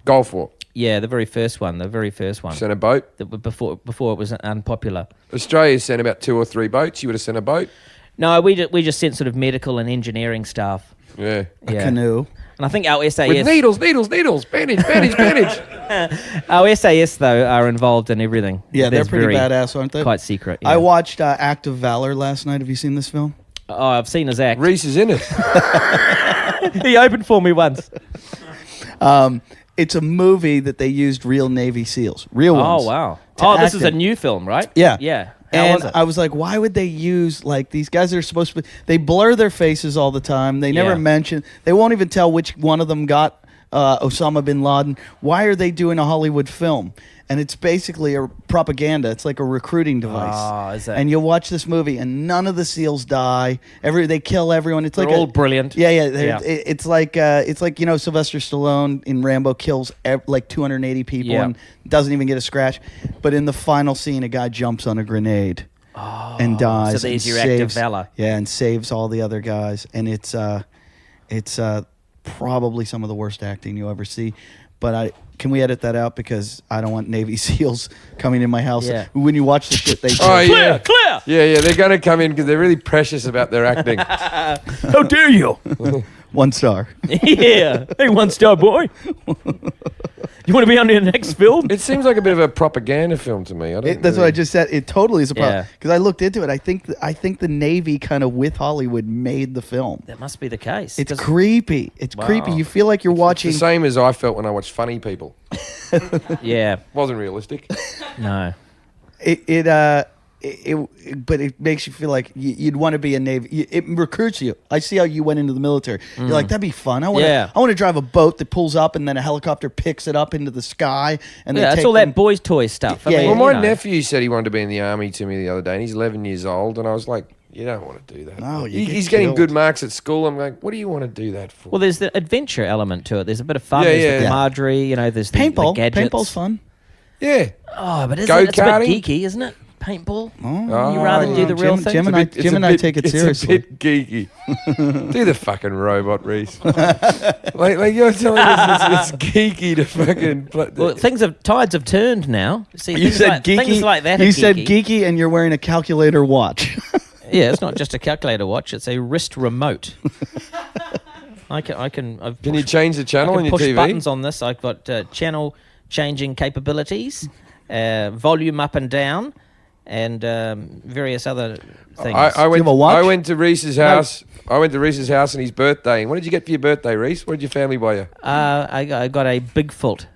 Gulf War. Yeah, the very first one. Sent a boat? Before it was unpopular. Australia sent about 2 or 3 boats. You would have sent a boat? No, we just sent sort of medical and engineering staff. Yeah. A canoe. And I think our SAS... With needles, bandage. Our SAS, though, are involved in everything. Yeah, they're pretty badass, aren't they? Quite secret. Yeah. I watched Act of Valor last night. Have you seen this film? Oh, I've seen his act. Rhys is in it. He opened for me once. It's a movie that they used real Navy SEALs, real ones. Oh, wow. This is act a new film, right? Yeah. Yeah. How And was it? I was like, why would they use, like, these guys are supposed to be, they blur their faces all the time. They never Yeah. mention, they won't even tell which one of them got Osama bin Laden. Why are they doing a Hollywood film? And it's basically a propaganda. It's like a recruiting device. Oh, is it? And you'll watch this movie, and none of the SEALs die. They kill everyone. It's They're like all brilliant. Yeah. Yeah. It's like Sylvester Stallone in Rambo kills like 280 people Yeah. and doesn't even get a scratch. But in the final scene, a guy jumps on a grenade and dies. So there's and your act of valor. Yeah, and saves all the other guys. And it's probably some of the worst acting you'll ever see. But can we edit that out, because I don't want Navy SEALs coming in my house. Yeah. When you watch the shit they do. Oh, yeah. Clear! Yeah, they're going to come in because they're really precious about their acting. How dare you? 1 star. Yeah. Hey, 1-star boy. You want to be on the next film? It seems like a bit of a propaganda film to me. That's what I just said. It totally is a problem. Yeah. Because I looked into it. I think the Navy kind of with Hollywood made the film. That must be the case. It's creepy. It's creepy. You feel like you're It's watching. the same as I felt when I watched Funny People. Yeah. Wasn't realistic. No. But it makes you feel like you'd want to be a Navy. It recruits you. I see how you went into the military. You're like, that'd be fun. I want to drive a boat that pulls up and then a helicopter picks it up into the sky. And Yeah, it's all that boys' toy stuff. I Yeah, mean, Well, my you know. nephew said he wanted to be in the army to me the other day, and he's 11 years old, and I was like, you don't want to do that. No, you get he's getting killed. good marks at school. I'm like, what do you want to do that for? Well, there's the adventure element to it. There's a bit of fun. Yeah, there's yeah. the camaraderie. You know, there's the Paintball. gadgets. Paintball's fun. Yeah. Oh, but it's a bit Go-karting? geeky, isn't it? Paintball. Oh, You rather do the real thing? Jim and I take it seriously. It's a bit geeky. Do the fucking robot, Rhys. like you're telling us it's geeky to fucking. Well, tides have turned now. See, You things said like, geeky. Things like that. You are said geeky. geeky, and you're wearing a calculator watch. Yeah, it's not just a calculator watch; it's a wrist remote. I can. Can you change the I channel can on your push TV? buttons on this. I've got channel changing capabilities, volume up and down, and various other things. I you have a watch? I went to Rhys's house. I went to Rhys's house on his birthday. And what did you get for your birthday, Rhys? What did your family buy you? I got a Bigfoot.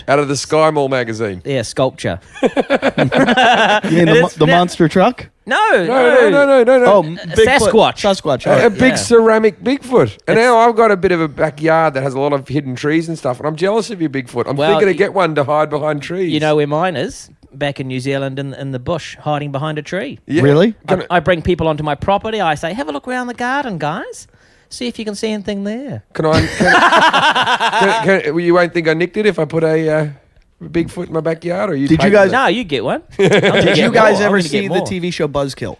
Out of the Sky Mall magazine. Yeah, sculpture. You mean the monster truck? No. No. Oh, Sasquatch. Sasquatch. A All right. big ceramic Bigfoot. And now I've got a bit of a backyard that has a lot of hidden trees and stuff. And I'm jealous of your Bigfoot. I'm thinking to get one to hide behind trees. You know where mine is? Back in New Zealand in the bush, hiding behind a tree. Yeah. Really? I bring people onto my property. I say, have a look around the garden, guys. See if you can see anything there. You won't think I nicked it if I put a Bigfoot in my backyard? Or you Did you take guys- it? No, you get one. Did you guys ever see the TV show Buzzkill?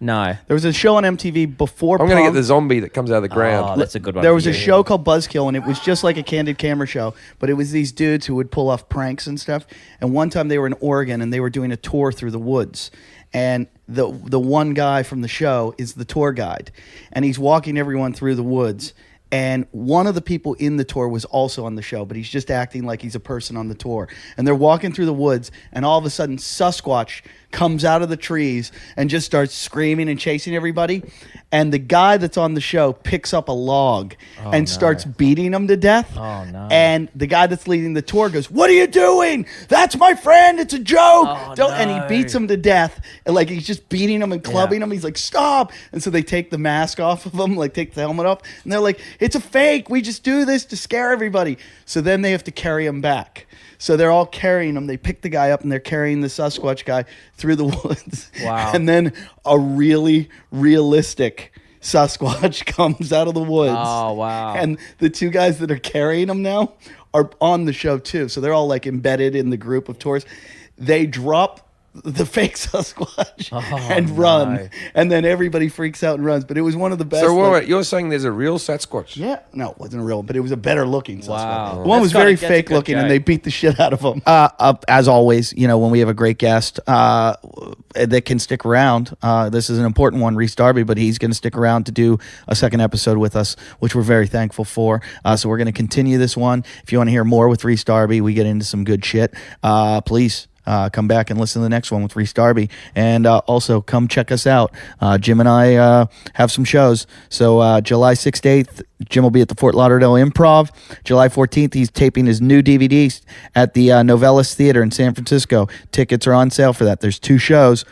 No. There was a show on MTV before. I'm going to prom. get the zombie that comes out of the ground. Oh, that's a good one. There for was a you. show called Buzzkill, and it was just like a candid camera show, but it was these dudes who would pull off pranks and stuff. And one time they were in Oregon, and they were doing a tour through the woods. And the one guy from the show is the tour guide, and he's walking everyone through the woods. And one of the people in the tour was also on the show, but he's just acting like he's a person on the tour. And they're walking through the woods, and all of a sudden, Sasquatch comes out of the trees and just starts screaming and chasing everybody. And the guy that's on the show picks up a log and starts beating him to death. Oh, no. And the guy that's leading the tour goes, "What are you doing? That's my friend. It's a joke." Oh, And he beats him to death. And like he's just beating him and clubbing him. He's like, "Stop." And so they take the mask off of him, like take the helmet off. And they're like, "It's a fake. We just do this to scare everybody." So then they have to carry him back. So they're all carrying him. They pick the guy up and they're carrying the Sasquatch guy through the woods. Wow. And then a really realistic Sasquatch comes out of the woods. Oh, wow. And the two guys that are carrying him now are on the show too. So they're all like embedded in the group of tourists. They drop the fake Sasquatch and run. no. And then everybody freaks out and runs. But it was one of the best. So like- wait, you're saying there's a real Sasquatch? yeah, no, it wasn't a real, but it was a better looking Sasquatch. Wow. The one was That's very that's a fake good looking, and joke. they beat the shit out of him. As always, when we have a great guest that can stick around, this is an important one, Rhys Darby, but he's going to stick around to do a second episode with us, which we're very thankful for. So we're going to continue this one. If you want to hear more with Rhys Darby, we get into some good shit. Please. Come back and listen to the next one with Rhys Darby. And also come check us out. Jim and I have some shows. So July 6th, 8th, Jim will be at the Fort Lauderdale Improv. July 14th, he's taping his new DVD at the Novellas Theater in San Francisco. Tickets are on sale for that. There's 2 shows.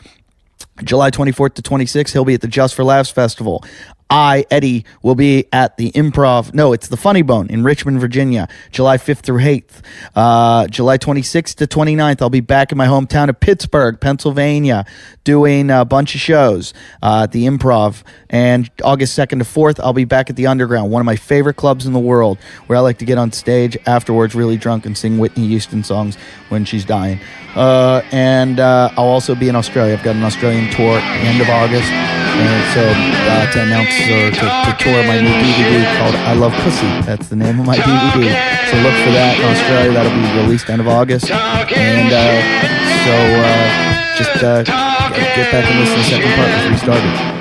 July 24th to 26th, he'll be at the Just for Laughs Festival. Eddie, will be at the Improv. No, it's the Funny Bone in Richmond, Virginia, July 5th through 8th. July 26th to 29th, I'll be back in my hometown of Pittsburgh, Pennsylvania, doing a bunch of shows at the Improv. And August 2nd to 4th, I'll be back at the Underground, one of my favorite clubs in the world, where I like to get on stage afterwards really drunk and sing Whitney Houston songs when she's dying. And I'll also be in Australia. I've got an Australian tour end of August. And so to announce or to tour my new DVD called I Love Pussy. That's the name of my DVD. So look for that in Australia. That'll be released end of August. And just get back and listen to the second part with Rhys Darby.